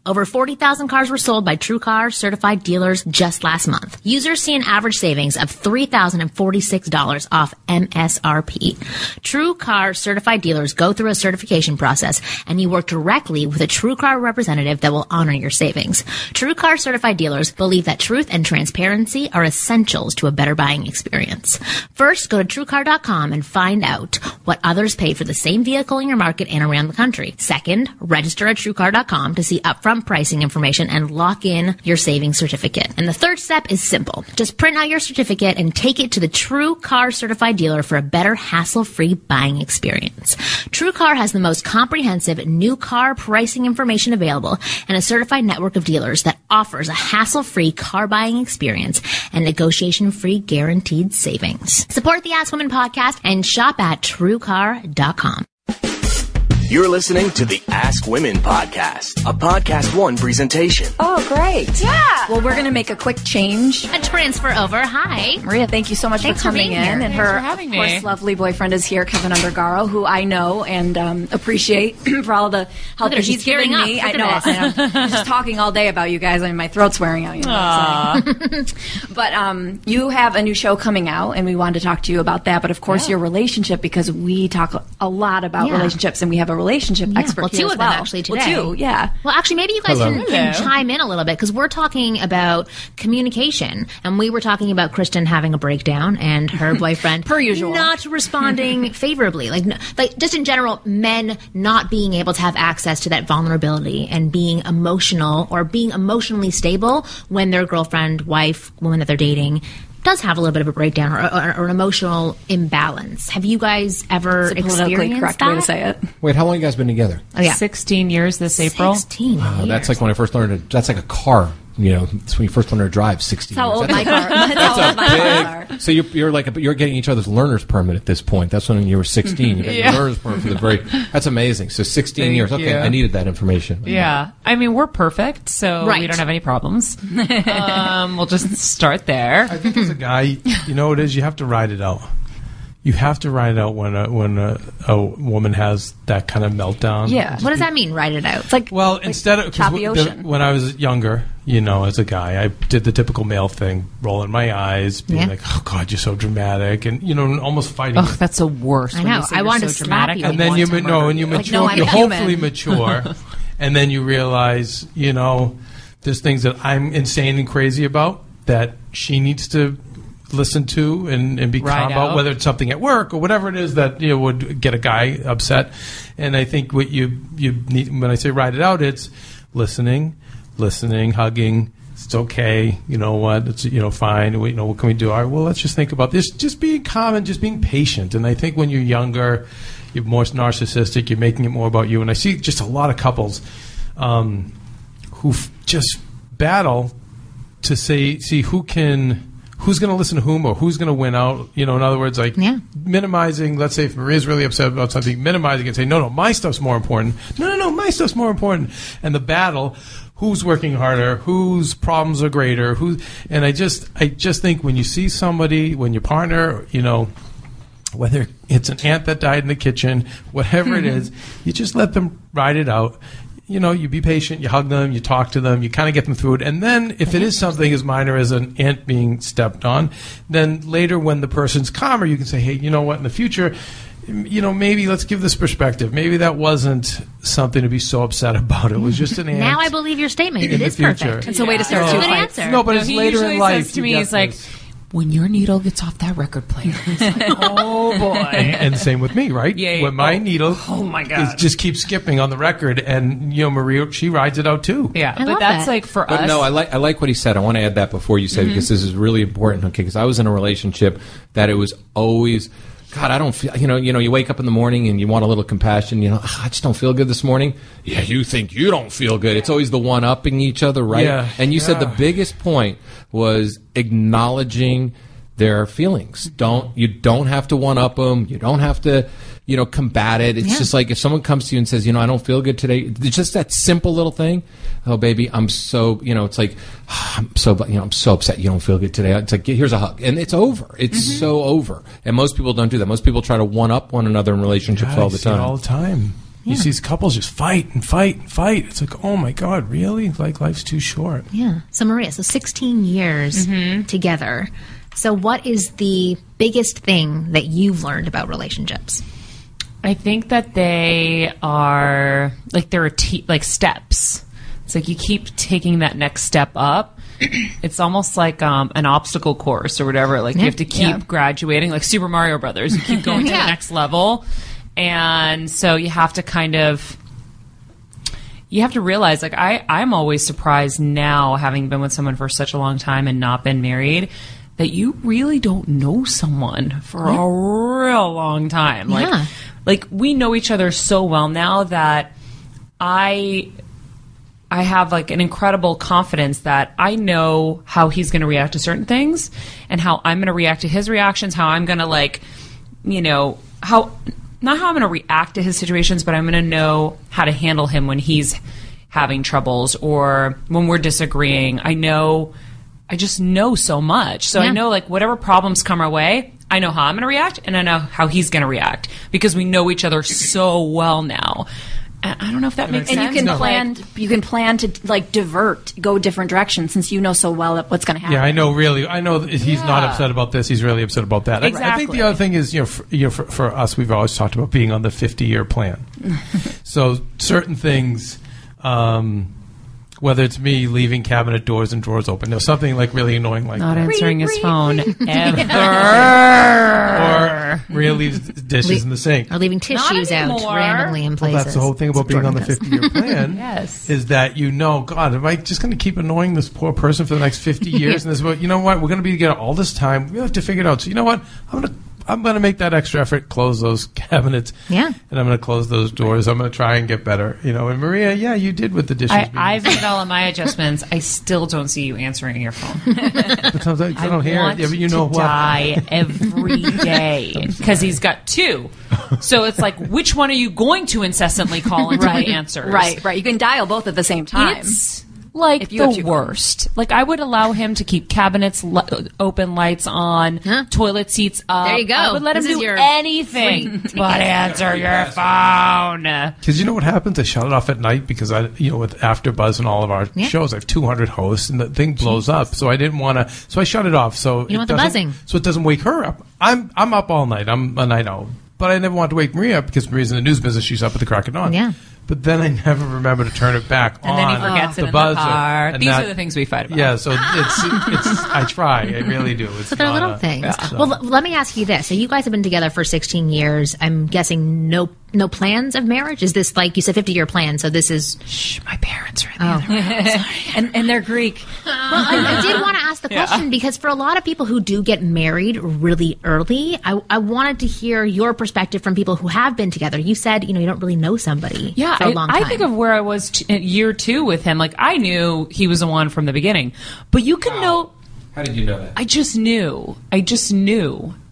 Speaker 6: Over 40,000 cars were sold by TrueCar certified dealers just last month. Users see an average savings of $3,046 off MSRP. TrueCar certified dealers go through a certification process, and you work directly with a TrueCar representative that will honor your savings. TrueCar certified dealers believe that truth and transparency are essentials to a better buying experience. First, go to TrueCar.com and find out what others pay for the same vehicle in your market and around the country. Second, register at TrueCar.com to see upfront pricing information and lock in your savings certificate. And the third step is simple. Just print out your certificate and take it to the TrueCar certified dealer for a better hassle-free buying experience. TrueCar has the most comprehensive new car pricing information available and a certified network of dealers that offers a hassle-free car buying experience and negotiation-free guaranteed savings. Support the Ask Women podcast and shop at TrueCar.com.
Speaker 3: You're listening to the Ask Women Podcast, a Podcast One presentation.
Speaker 5: Oh, great. Yeah. Well, we're going to make a quick change.
Speaker 6: A transfer over. Hi.
Speaker 5: Maria, thank you so much for coming in.
Speaker 6: Here.
Speaker 5: And her, of course, lovely boyfriend is here, Kevin Undergaro, who I know and appreciate for all the help that he's giving me. I know. I'm just talking all day about you guys. I mean, my throat's wearing out. You know but you have a new show coming out, and we wanted to talk to you about that. But, of course, your relationship, because we talk a lot about relationships, and we have a relationship expert
Speaker 6: well,
Speaker 5: here
Speaker 6: two
Speaker 5: as
Speaker 6: of
Speaker 5: well.
Speaker 6: them actually today.
Speaker 5: Well, two, yeah.
Speaker 6: Well, actually, maybe you guys can chime in a little bit because we're talking about communication, and we were talking about Kristen having a breakdown and her boyfriend,
Speaker 5: per usual,
Speaker 6: not responding favorably. Like just in general, men not being able to have access to that vulnerability and being emotional or being emotionally stable when their girlfriend, wife, woman that they're dating does have a little bit of a breakdown or an emotional imbalance. Have you guys ever experienced
Speaker 5: correct
Speaker 6: that?
Speaker 5: way to say it.
Speaker 7: Wait, how long have you guys been together?
Speaker 6: Oh, yeah.
Speaker 4: 16 years this April.
Speaker 6: 16
Speaker 7: Wow,
Speaker 6: years.
Speaker 7: that's like when I first learned that's like a car. You know, it's when you first learn to drive, 60
Speaker 5: That's how
Speaker 7: years.
Speaker 5: old my car. That's how old my cars are.
Speaker 7: So you're getting each other's learner's permit at this point. That's when you were 16. You got your learner's permit for the that's amazing. So 16 years. Okay,
Speaker 4: you.
Speaker 7: I needed that information.
Speaker 4: Yeah. I mean, we're perfect, so we don't have any problems. We'll just start there.
Speaker 8: I think as a guy, you know what it is? You have to ride it out. You have to ride it out when a woman has that kind of meltdown.
Speaker 6: Yeah. What does that mean, ride it out?
Speaker 5: It's like,
Speaker 8: instead of
Speaker 5: chop the ocean.
Speaker 8: when I was younger, you know, as a guy, I did the typical male thing, rolling my eyes, being like, "Oh God, you're so dramatic," and you know, almost fighting.
Speaker 4: Oh, that's the worst.
Speaker 6: I
Speaker 4: when
Speaker 6: know.
Speaker 4: you say
Speaker 6: I
Speaker 4: you're
Speaker 6: wanted
Speaker 4: so
Speaker 6: to slap
Speaker 4: dramatic.
Speaker 6: you.
Speaker 8: And then you mature.
Speaker 5: I'm
Speaker 8: You
Speaker 5: a
Speaker 8: hopefully
Speaker 5: human.
Speaker 8: mature, and then you realize, you know, there's things that I'm insane and crazy about that she needs to listen to and be calm about,
Speaker 4: out.
Speaker 8: whether it's something at work or whatever it is that, you know, would get a guy upset. And I think what you need, when I say ride it out, it's listening, hugging. It's okay. You know what? It's, you know, fine. You know, what can we do? All right, well, let's just think about this. Just being calm and just being patient. And I think when you're younger, you're more narcissistic. You're making it more about you. And I see just a lot of couples who just battle to see who's going to listen to whom or who's going to win out. You know, in other words, like minimizing, let's say if Maria's really upset about something, minimizing and say, no, my stuff's more important. No, my stuff's more important. And the battle, who's working harder, whose problems are greater, and I just think when you see somebody, when your partner, you know, whether it's an ant that died in the kitchen, whatever it is, you just let them ride it out. You know, you be patient, you hug them, you talk to them, you kind of get them through it. And then if it is something as minor as an ant being stepped on, then later when the person's calmer, you can say, hey, you know what, in the future, you know, maybe let's give this perspective. Maybe that wasn't something to be so upset about. It was just an ant.
Speaker 6: Now I believe your statement. It
Speaker 8: in the
Speaker 6: is
Speaker 8: future.
Speaker 6: perfect.
Speaker 5: It's a way to start
Speaker 6: It's a
Speaker 5: two
Speaker 6: good
Speaker 5: fights.
Speaker 6: answer.
Speaker 8: No, but it's
Speaker 4: he
Speaker 8: later
Speaker 4: usually
Speaker 8: in life.
Speaker 4: says to me, he's like, when your needle gets off that record player. It's like, oh, boy.
Speaker 8: and same with me, right?
Speaker 4: Yeah.
Speaker 8: When my needle
Speaker 4: my God.
Speaker 8: just keeps skipping on the record, and, you know, Maria, she rides it out too.
Speaker 4: Yeah,
Speaker 6: I
Speaker 4: but
Speaker 6: love
Speaker 4: that's
Speaker 6: that.
Speaker 4: like for
Speaker 7: But
Speaker 4: us.
Speaker 7: no, I like what he said. I want to add that before you say because this is really important. Okay, because I was in a relationship that it was always, God, I don't feel. You know, you wake up in the morning and you want a little compassion. You know, I just don't feel good this morning. Yeah, you think you don't feel good. It's always the one-upping each other, right?
Speaker 8: Yeah.
Speaker 7: And you said the biggest point was acknowledging their feelings. You don't have to one-up them. You don't have to, you know, combat it. It's just like if someone comes to you and says, you know, I don't feel good today. It's just that simple little thing. Oh, baby, I'm so, you know, it's like, I'm so upset you don't feel good today. It's like, here's a hug. And it's over. It's so over. And most people don't do that. Most people try to one-up one another in relationships all the
Speaker 8: I see it
Speaker 7: time.
Speaker 8: all the time. You see these couples just fight and fight and fight. It's like, oh my God, really? Like, life's too short.
Speaker 6: Yeah. So Maria, 16 years together. So what is the biggest thing that you've learned about relationships?
Speaker 4: I think that they are like there are like steps. It's like you keep taking that next step up. It's almost like an obstacle course or whatever. Like you have to keep graduating, like Super Mario Brothers. You keep going to the next level, and so you have to realize, like I'm always surprised now, having been with someone for such a long time and not been married, that you really don't know someone for a real long time. Like we know each other so well now that I have like an incredible confidence that I know how he's going to react to certain things and how I'm going to react to his reactions, how I'm going to not how I'm going to react to his situations, but I'm going to know how to handle him when he's having troubles or when we're disagreeing. I just know so much. So I know like whatever problems come our way, I know how I'm going to react and I know how he's going to react because we know each other so well now. I don't know if that makes sense.
Speaker 5: And you can plan to like go different directions since you know so well what's going to happen.
Speaker 8: Yeah, I know that he's not upset about this. He's really upset about that.
Speaker 4: Exactly.
Speaker 8: I think the other thing is, for us, we've always talked about being on the 50-year plan. So certain things, whether it's me leaving cabinet doors and drawers open, something like really annoying, like
Speaker 4: not answering his phone ever,
Speaker 8: or Maria leaves dishes in the sink,
Speaker 6: or leaving tissues out randomly in places.
Speaker 8: Well, that's the whole thing about being on the 50-year plan.
Speaker 4: Yes,
Speaker 8: is that God, am I just going to keep annoying this poor person for the next 50 years? And this, you know what? We're going to be together all this time. We have to figure it out. So you know what? I'm going to make that extra effort, close those cabinets, and I'm going to close those doors. I'm going to try and get better. And Maria, you did with the dishes.
Speaker 4: I've made all of my adjustments. I still don't see you answering your phone.
Speaker 8: Sometimes I don't hear it. You know what?
Speaker 4: Die every day because he's got two. So it's like, which one are you going to incessantly call until he answers?
Speaker 5: Right. You can dial both at the same time.
Speaker 4: It's like the worst. Like I would allow him to keep cabinets open, lights on, toilet seats up.
Speaker 6: There you go.
Speaker 4: I would let him do anything but answer your phone.
Speaker 8: Because you know what happens? I shut it off at night because with AfterBuzz and all of our shows, I have 200 hosts and the thing blows up. So I didn't want to. So I shut it off. So
Speaker 6: you don't want the buzzing.
Speaker 8: So it doesn't wake her up. I'm up all night. I'm a night owl. But I never want to wake Maria up because Maria's in the news business. She's up at the crack of dawn.
Speaker 6: Yeah.
Speaker 8: But then I never remember to turn it back on.
Speaker 4: And then he forgets it in the car. These are the things we fight about.
Speaker 8: Yeah, so it's I try. I really do.
Speaker 6: So they're little things. So. Well, let me ask you this. So you guys have been together for 16 years. I'm guessing no plans of marriage? Is this like, you said 50-year plan, so this is...
Speaker 4: Shh, my parents are in the other room.
Speaker 5: and they're Greek.
Speaker 6: Well, I did want to ask the question because for a lot of people who do get married really early, I wanted to hear your perspective from people who have been together. You said, you don't really know somebody for a long time.
Speaker 4: I think of where I was year 2 with him. Like, I knew he was the one from the begining. But you can know...
Speaker 7: How did you know that?
Speaker 4: I just knew.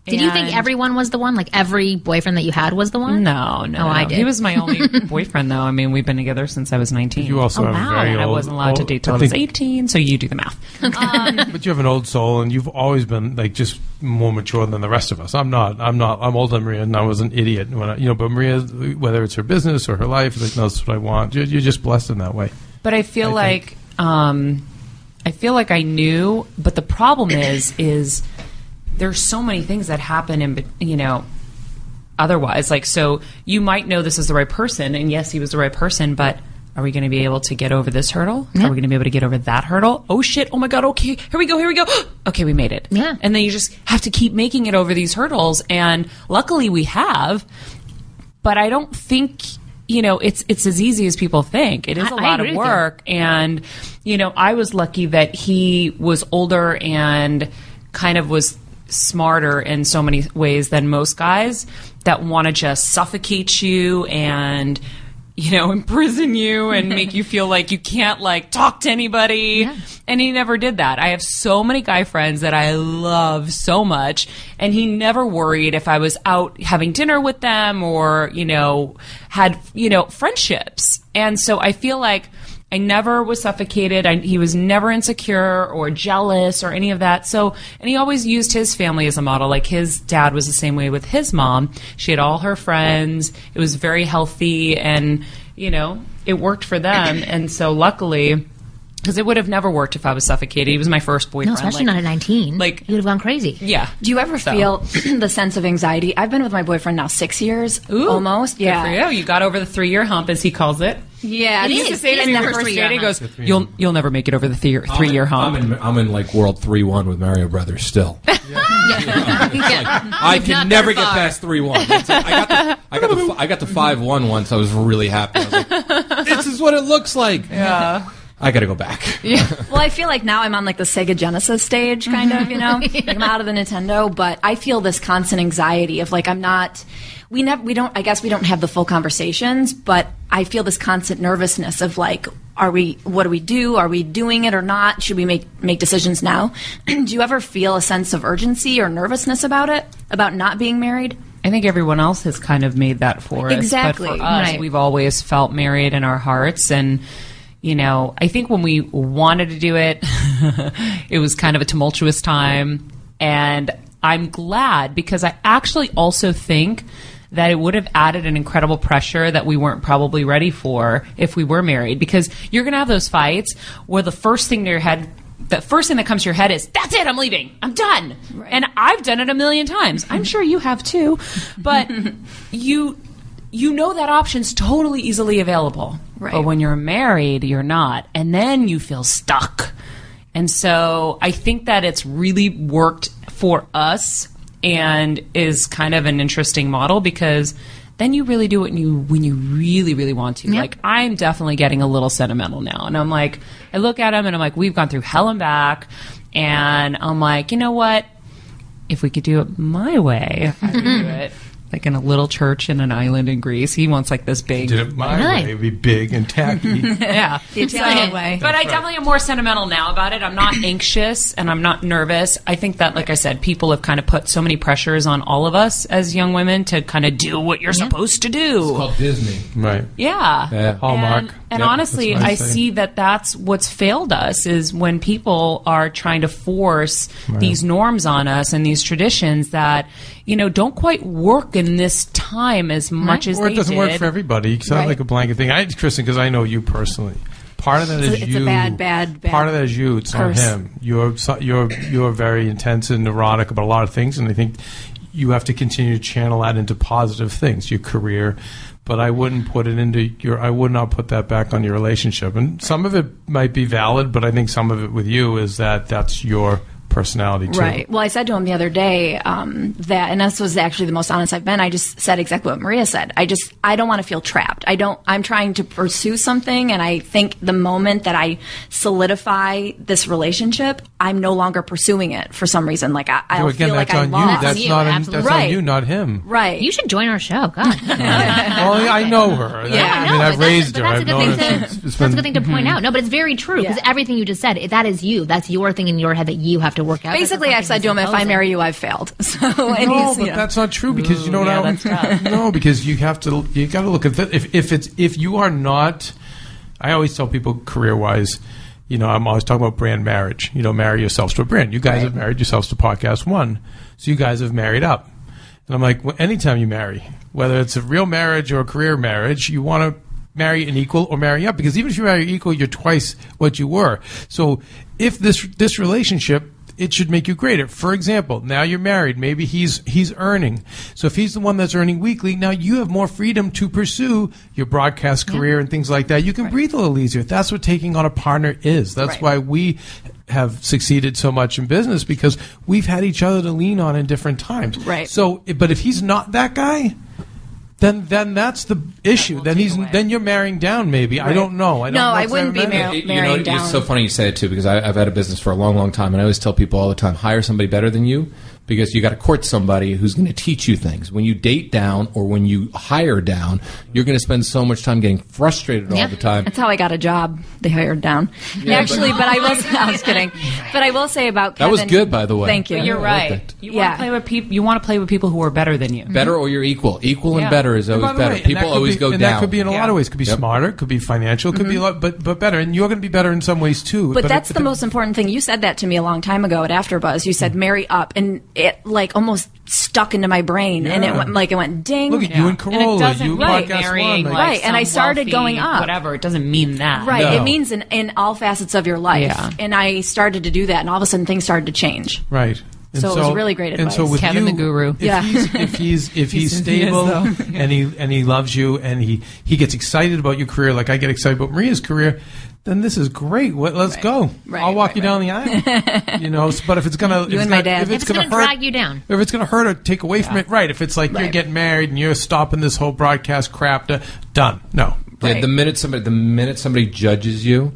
Speaker 6: Did you think everyone was the one? Like every boyfriend that you had was the one?
Speaker 4: No.
Speaker 6: I did.
Speaker 4: He was my only boyfriend, though. I mean, we've been together since I was 19.
Speaker 8: You also have very old...
Speaker 4: I wasn't allowed to date till I was 18, so you do the math.
Speaker 8: But you have an old soul, and you've always been like just more mature than the rest of us. I'm not. I'm older than Maria, and I was an idiot when but Maria, whether it's her business or her life, like, no, that's what I want. You're just blessed in that way.
Speaker 4: But I feel like I knew. But the problem is. There's so many things that happen in, otherwise. Like, so you might know this is the right person, and yes, he was the right person, but are we going to be able to get over this hurdle? Yeah. Are we going to be able to get over that hurdle? Oh, shit. Oh, my God. Okay. Here we go. Okay, we made it.
Speaker 6: Yeah.
Speaker 4: And then you just have to keep making it over these hurdles, and luckily we have, but I don't think... it's as easy as people think. It is a lot of work, and, I was lucky that he was older and kind of was smarter in so many ways than most guys that want to just suffocate you and imprison you and make you feel like you can't talk to anybody. Yeah. And he never did that. I have so many guy friends that I love so much, and he never worried if I was out having dinner with them or had friendships. And so I feel like I never was suffocated. He was never insecure or jealous or any of that. So, and he always used his family as a model. Like his dad was the same way with his mom. She had all her friends. It was very healthy, and it worked for them. And so luckily, because it would have never worked if I was suffocated. He was my first boyfriend.
Speaker 6: No, especially not at 19. Like, you would have gone crazy.
Speaker 4: Yeah.
Speaker 5: Do you ever feel the sense of anxiety? I've been with my boyfriend now 6 years, almost. Yeah.
Speaker 4: Good for you. You got over the 3-year hump, as he calls it.
Speaker 5: Yeah,
Speaker 4: he used to say to me first date, he goes, "You'll never make it over the 3-year hump."
Speaker 7: I'm in like World 3-1 with Mario Brothers still. I can never get past 3-1. I got the 5-1 once. I was really happy. I was like, this is what it looks like.
Speaker 4: Yeah.
Speaker 7: I got to go back.
Speaker 5: Yeah. Well, I feel like now I'm on like the Sega Genesis stage, kind of, Like I'm out of the Nintendo, but I feel this constant anxiety of like we don't have the full conversations, but I feel this constant nervousness of like, what do we do? Are we doing it or not? Should we make decisions now? Do you ever feel a sense of urgency or nervousness about it, about not being married?
Speaker 4: I think everyone else has kind of made that for us.
Speaker 5: Exactly.
Speaker 4: But for us, we've always felt married in our hearts. And, I think when we wanted to do it, it was kind of a tumultuous time. And I'm glad, because I actually also think that it would have added an incredible pressure that we weren't probably ready for if we were married. Because you're going to have those fights where the first thing that comes to your head is, that's it, I'm leaving, I'm done. Right. And I've done it a million times. I'm sure you have too. But you that option's totally easily available. Right. But when you're married, you're not. And then you feel stuck. And so I think that it's really worked for us and is kind of an interesting model, because then you really do it when you really, really want to. Yep. Like, I'm definitely getting a little sentimental now. And I'm like, I look at him and I'm like, we've gone through hell and back. And I'm like, you know what? If we could do it my way, I would do it. Like in a little church in an island in Greece. He wants like this big...
Speaker 8: Did it my way. It'd be big and tacky.
Speaker 4: Yeah.
Speaker 5: The Italian way.
Speaker 4: But I definitely am more sentimental now about it. I'm not anxious and I'm not nervous. I think that, like I said, people have kind of put so many pressures on all of us as young women to kind of do what you're supposed to do.
Speaker 7: It's called Disney.
Speaker 8: Right.
Speaker 4: Yeah.
Speaker 8: Hallmark.
Speaker 4: And honestly, I see that that's what's failed us, is when people are trying to force these norms on us and these traditions that, don't quite work in this time as much as they did.
Speaker 8: Or it doesn't work for everybody. It's not like a blanket thing. Kristen, because I know you personally. Part of that is you.
Speaker 5: It's a bad.
Speaker 8: Part of that is you. It's not him. You're very intense and neurotic about a lot of things, and I think you have to continue to channel that into positive things. Your career. But I wouldn't put it into I would not put that back on your relationship. And some of it might be valid, but I think some of it with you is that's your personality too.
Speaker 5: Right. Well, I said to him the other day that, and this was actually the most honest I've been, I just said exactly what Maria said. I don't want to feel trapped. I'm trying to pursue something, and I think the moment that I solidify this relationship, I'm no longer pursuing it for some reason. Like I feel like I'm lost.
Speaker 8: That's on you, not him.
Speaker 5: Right.
Speaker 6: You should join our show. God.
Speaker 8: Well, I know her.
Speaker 6: Yeah,
Speaker 8: I mean, I've raised her.
Speaker 6: That's a good thing to point out. No, but it's very true, because everything you just said, that is you. That's your thing in your head that you have to work out.
Speaker 5: Basically, I said to him, if I marry you, I've failed. So,
Speaker 8: no, but that's not true, because you know what? No, because you got to look at that. If you are not, I always tell people career-wise, I'm always talking about brand marriage. Marry yourselves to a brand. You guys have married yourselves to Podcast One, so you guys have married up. And I'm like, anytime you marry, whether it's a real marriage or a career marriage, you want to marry an equal or marry up, because even if you marry equal, you're twice what you were. So if this relationship, it should make you greater. For example, now you're married. Maybe he's earning. So if he's the one that's earning weekly, now you have more freedom to pursue your broadcast career and things like that. You can breathe a little easier. That's what taking on a partner is. That's why we have succeeded so much in business, because we've had each other to lean on in different times.
Speaker 5: Right.
Speaker 8: So, but if he's not that guy, then that's the issue. Then you're marrying down. Maybe I don't know.
Speaker 5: I wouldn't be marrying down.
Speaker 7: It's so funny you say it too, because I've had a business for a long, long time, and I always tell people all the time, hire somebody better than you, because you got to court somebody who's going to teach you things. When you date down or when you hire down, you're going to spend so much time getting frustrated all the time.
Speaker 5: That's how I got a job. They hired down.
Speaker 7: Yeah,
Speaker 5: Actually, but I was kidding. But I will say about Kevin.
Speaker 7: That was good, by the way.
Speaker 5: Thank you.
Speaker 4: But you're right. You want to play with people. You want to play with people who are better than you.
Speaker 7: Better or you're equal. Equal and better is always better. People always go down.
Speaker 8: And that could be in a lot of ways. It could be smarter. It could be financial. It could be a lot, but better. And you're going to be better in some ways too.
Speaker 5: But that's the most important thing. You said that to me a long time ago at AfterBuzz. You said marry up, and it like almost stuck into my brain, and it went ding.
Speaker 8: Look at you and Corolla. You podcast one,
Speaker 5: right? And I started going up.
Speaker 4: Whatever. It doesn't mean that.
Speaker 5: Right.
Speaker 7: No.
Speaker 5: It means in all facets of your life.
Speaker 4: Yeah.
Speaker 5: And I started to do that, and all of a sudden things started to change.
Speaker 8: Right. And
Speaker 5: so it was really great advice.
Speaker 8: And so with
Speaker 4: Kevin the Guru.
Speaker 8: If he's stable and he loves you and he gets excited about your career like I get excited about Maria's career, then this is great. Let's go. I'll walk you down the aisle. But if it's gonna
Speaker 6: If it's gonna drag you down,
Speaker 8: if it's gonna hurt or take away from it, right? If it's like you're getting married and you're stopping this whole broadcast crap, done. No.
Speaker 7: Yeah, the minute somebody judges you,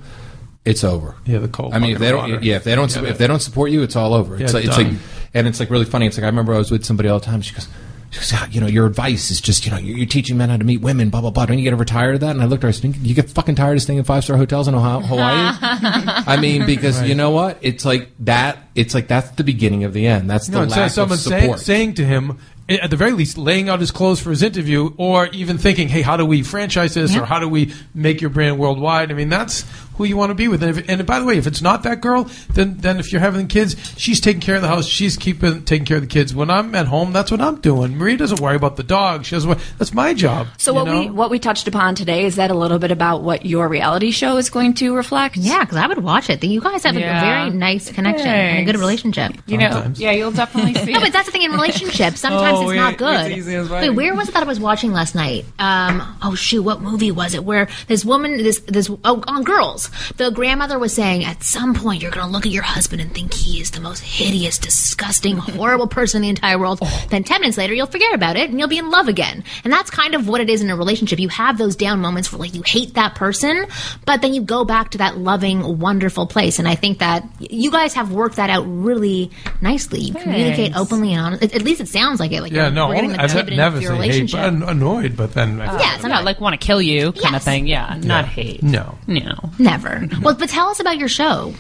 Speaker 7: it's over.
Speaker 8: Yeah, the cold.
Speaker 7: I mean, if they don't support you, it's all over. It's like really funny. It's like I remember I was with somebody all the time. She goes, your advice is just, you're teaching men how to meet women, blah blah blah. Don't you get ever tired of that? And I looked at her, I said, you get fucking tired of staying in 5-star hotels in Hawaii? I mean, because you know what? It's like that. It's like that's the beginning of the end. That's the lack of support.
Speaker 8: Saying to him, at the very least, laying out his clothes for his interview, or even thinking, hey, how do we franchise this, or how do we make your brand worldwide? I mean, that's who you want to be with. And by the way, if it's not that girl, then if you're having kids, she's taking care of the house. She's taking care of the kids. When I'm at home, that's what I'm doing. Maria doesn't worry about the dog. She doesn't worry. That's my job.
Speaker 5: So what we touched upon today, is that a little bit about what your reality show is going to reflect?
Speaker 6: Yeah, because I would watch it. You guys have a very nice connection and a good relationship.
Speaker 4: You'll definitely see.
Speaker 6: No, but that's the thing in relationships. Sometimes it's not good. Wait, where was it that I was watching last night? What movie was it? Where this woman, on Girls, the grandmother was saying, at some point you're going to look at your husband and think he is the most hideous, disgusting, horrible person in the entire world. Then 10 minutes later you'll forget about it and you'll be in love again. And that's kind of what it is in a relationship. You have those down moments where you hate that person, but then you go back to that loving, wonderful place. And I think that you guys have worked that out really nicely. You communicate openly and honestly. At least it sounds like it.
Speaker 8: I've never say hate, but I'm annoyed, but then
Speaker 4: it's not like want to kill you kind of thing. Not hate.
Speaker 8: No.
Speaker 6: Never. Well, but tell us about your show.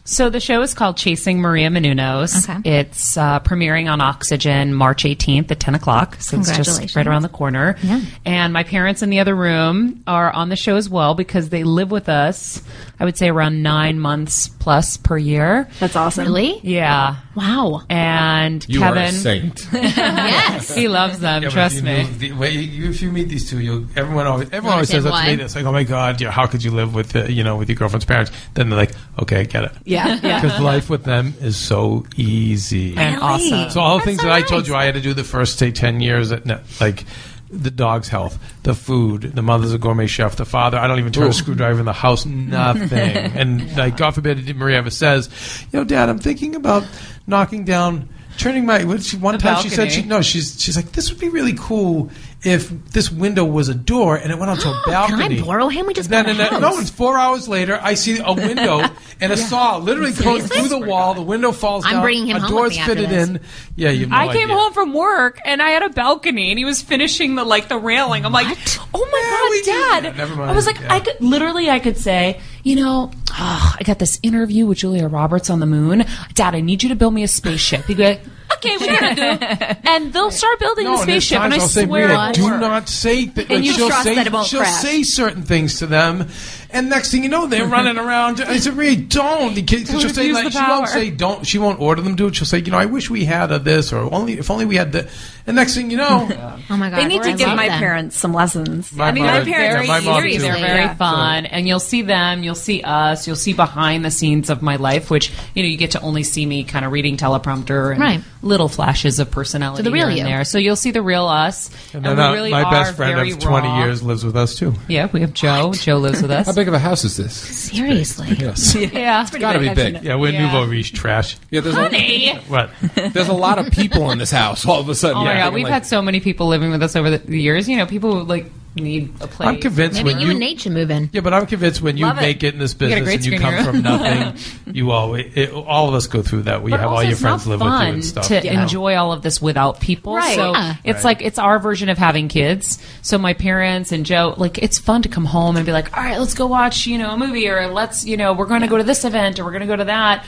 Speaker 4: So the show is called Chasing Maria Menounos.
Speaker 6: Okay.
Speaker 4: It's premiering on Oxygen March 18th at 10 o'clock. So it's just right around the corner.
Speaker 6: Yeah.
Speaker 4: And my parents in the other room are on the show as well because they live with us, I would say around 9 months plus per year.
Speaker 5: That's awesome.
Speaker 6: Really?
Speaker 4: Yeah.
Speaker 6: Wow.
Speaker 4: And
Speaker 7: you
Speaker 4: Kevin.
Speaker 7: are a saint.
Speaker 6: Yes.
Speaker 4: He loves them, trust me.
Speaker 8: If you meet these two, everyone always says that to me. It's like, oh my God, how could you live with with your girlfriend's parents? Then they're like, okay, I get it.
Speaker 5: Yeah.
Speaker 8: Because life with them is so easy
Speaker 4: And awesome.
Speaker 8: So all the things that I told you I had to do the first, say, 10 years, like the dog's health, the food, the mother's a gourmet chef, the father, I don't even turn a screwdriver in the house, nothing. And God forbid Maria ever says, Dad, I'm thinking about turning my, one time she said, she's like, this would be really cool if this window was a door and it went onto a balcony.
Speaker 6: Can I borrow him? We just bought a house.
Speaker 8: No, it's 4 hours later. I see a window and a saw literally goes through the wall. The window falls down.
Speaker 6: I'm bringing him
Speaker 8: a
Speaker 6: home
Speaker 8: door's
Speaker 6: with me after
Speaker 8: fitted
Speaker 6: this.
Speaker 8: in. Yeah, you have no
Speaker 4: I came
Speaker 8: idea.
Speaker 4: home from work and I had a balcony and he was finishing the railing. I'm like, oh my God, Dad.
Speaker 8: Never mind.
Speaker 4: I was like, I could say, I got this interview with Julia Roberts on the moon. Dad, I need you to build me a spaceship. He'd be like, okay, we're going to do. And they'll start building the spaceship and I swear
Speaker 8: do not say that.
Speaker 5: And you trust that it won't
Speaker 8: she'll
Speaker 5: crash.
Speaker 8: say certain things to them. And next thing you know, they're running around. I said, Maria, don't. She'll say, she won't order them to do it. She'll say, I wish we had this, or if only we had that. And next thing you know,
Speaker 6: oh my God,
Speaker 5: they need to give my parents some lessons.
Speaker 8: My parents
Speaker 4: they're
Speaker 8: seriously,
Speaker 4: they're very fun, and you'll see them, you'll see us, you'll see behind the scenes of my life, which you get to only see me kind of reading teleprompter and little flashes of personality
Speaker 6: the real
Speaker 4: here and there. So you'll see the real us.
Speaker 8: And
Speaker 4: we really
Speaker 8: my
Speaker 4: are
Speaker 8: best friend
Speaker 4: very
Speaker 8: of 20
Speaker 4: raw.
Speaker 8: years lives with us too.
Speaker 4: Yeah, we have Joe. Joe lives with us.
Speaker 7: How big of a house is this?
Speaker 6: Seriously.
Speaker 7: Yes.
Speaker 4: Yeah,
Speaker 7: It's got to be big.
Speaker 8: Yeah, we're nouveau riche trash.
Speaker 7: Yeah,
Speaker 4: Honey.
Speaker 8: What?
Speaker 7: There's a lot of people in this house all of a sudden.
Speaker 4: Oh my God, we've had so many people living with us over the years. People need a place.
Speaker 8: I'm convinced
Speaker 6: Maybe
Speaker 8: when
Speaker 6: you and Nate should move in.
Speaker 8: Yeah, but I'm convinced when you
Speaker 5: Love it.
Speaker 8: make it in this
Speaker 4: got a
Speaker 8: business
Speaker 4: great
Speaker 8: and you
Speaker 4: screening
Speaker 8: come
Speaker 4: room.
Speaker 8: from nothing, you always, all of us go through that. We
Speaker 4: But
Speaker 8: have all
Speaker 4: also
Speaker 8: your
Speaker 4: it's
Speaker 8: friends
Speaker 4: not
Speaker 8: live with you
Speaker 4: fun
Speaker 8: and stuff.
Speaker 4: to enjoy all of this without people.
Speaker 5: Right.
Speaker 4: So
Speaker 6: Yeah.
Speaker 4: it's like it's our version of having kids. So my parents and Joe, like it's fun to come home and be like, all right, let's go watch a movie, or let's we're going to go to this event, or we're going to go to that.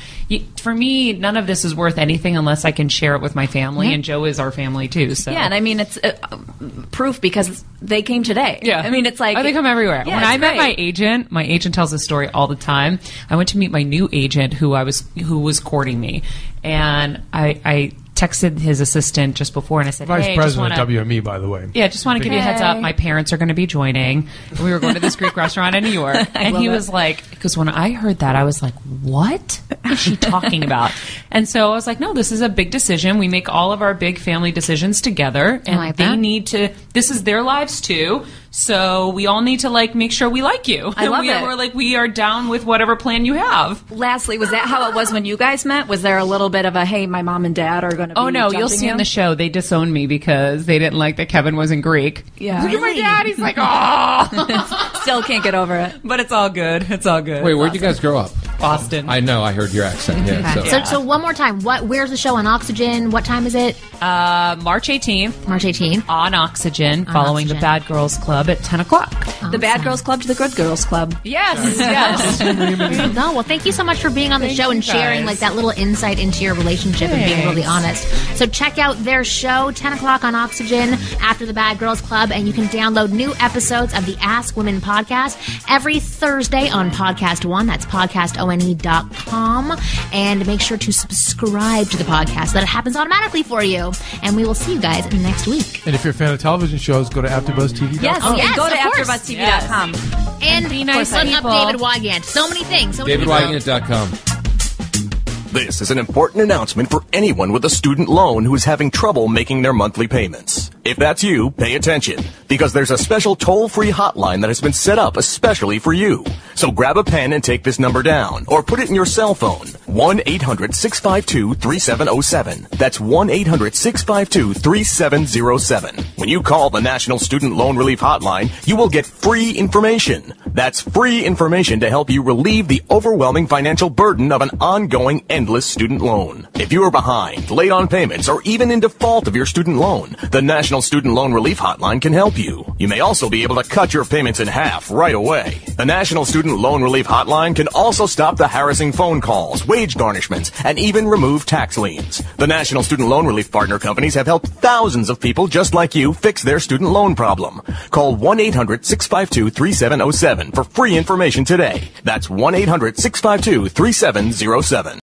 Speaker 4: For me, none of this is worth anything unless I can share it with my family, and Joe is our family too. So
Speaker 5: Yeah, and I mean, it's proof because they came today.
Speaker 4: yeah,
Speaker 5: I mean, it's like
Speaker 4: they come everywhere.
Speaker 5: Yeah,
Speaker 4: When
Speaker 5: it's
Speaker 4: I met
Speaker 5: great.
Speaker 4: my agent tells this story all the time. I went to meet my new agent who was courting me, and I texted his assistant just before, and I said,
Speaker 8: Vice
Speaker 4: hey,
Speaker 8: President
Speaker 4: just wanna,
Speaker 8: WME, by the way.
Speaker 4: yeah, just want to give you a heads up. My parents are going to be joining. We were going to this Greek restaurant in New York. And he was like, because when I heard that, I was like, what is she talking about? And so I was like, no, this is a big decision. We make all of our big family decisions together. And
Speaker 6: like
Speaker 4: they
Speaker 6: that.
Speaker 4: need to, this is their lives too. So we all need to make sure we like you.
Speaker 5: I love it.
Speaker 4: We're like, we are down with whatever plan you have.
Speaker 5: Lastly, was that how it was when you guys met? Was there a little bit of a, hey, my mom and dad are going to be
Speaker 4: Oh no, you'll
Speaker 5: jumping
Speaker 4: see
Speaker 5: you?
Speaker 4: in the show they disowned me because they didn't like that Kevin wasn't Greek.
Speaker 5: Yeah.
Speaker 4: Look at my dad. He's like, oh.
Speaker 5: Still can't get over it.
Speaker 4: But it's all good. It's all good.
Speaker 7: Wait, where'd you guys grow up?
Speaker 4: Boston.
Speaker 7: I know. I heard your accent. Yeah. So.
Speaker 6: So one more time, where's the show on Oxygen? What time is it?
Speaker 4: March 18th
Speaker 6: March 18th.
Speaker 4: on Oxygen, following
Speaker 6: Oxygen.
Speaker 4: the Bad Girls Club at 10 o'clock.
Speaker 5: The Bad Girls Club to the Good Girls Club.
Speaker 4: Yes, yes.
Speaker 6: There you go. Well, thank you so much for being on the show and
Speaker 4: you,
Speaker 6: sharing
Speaker 4: guys.
Speaker 6: that little insight into your relationship and being really
Speaker 4: Thanks.
Speaker 6: honest. So check out their show, 10 o'clock on Oxygen, after the Bad Girls Club, and you can download new episodes of the Ask Women podcast every Thursday on Podcast One. That's podcastone.com. And make sure to subscribe to the podcast so that it happens automatically for you. And we will see you guys next week.
Speaker 8: And if you're a fan of television shows, go to AfterBuzzTV.
Speaker 5: Yes,
Speaker 6: Oh,
Speaker 5: and
Speaker 6: yes,
Speaker 5: go to
Speaker 6: of course.
Speaker 5: AfterBuzzTV.com.
Speaker 6: And
Speaker 4: be nice
Speaker 6: look
Speaker 4: people.
Speaker 6: up David Wygant. So many things. So many people.
Speaker 7: DavidWygant.com.
Speaker 2: This is an important announcement for anyone with a student loan who is having trouble making their monthly payments. If that's you, pay attention, because there's a special toll-free hotline that has been set up especially for you. So grab a pen and take this number down, or put it in your cell phone. 1-800-652-3707. That's 1-800-652-3707. When you call the National Student Loan Relief Hotline, you will get free information. That's free information to help you relieve the overwhelming financial burden of an ongoing, endless student loan. If you are behind, late on payments, or even in default of your student loan, the National Student Loan Relief Hotline can help you. You may also be able to cut your payments in half right away. The National Student Loan Relief Hotline can also stop the harassing phone calls, wage garnishments, and even remove tax liens. The National Student Loan Relief partner companies have helped thousands of people just like you fix their student loan problem. Call 1-800-652-3707 for free information today. That's 1-800-652-3707.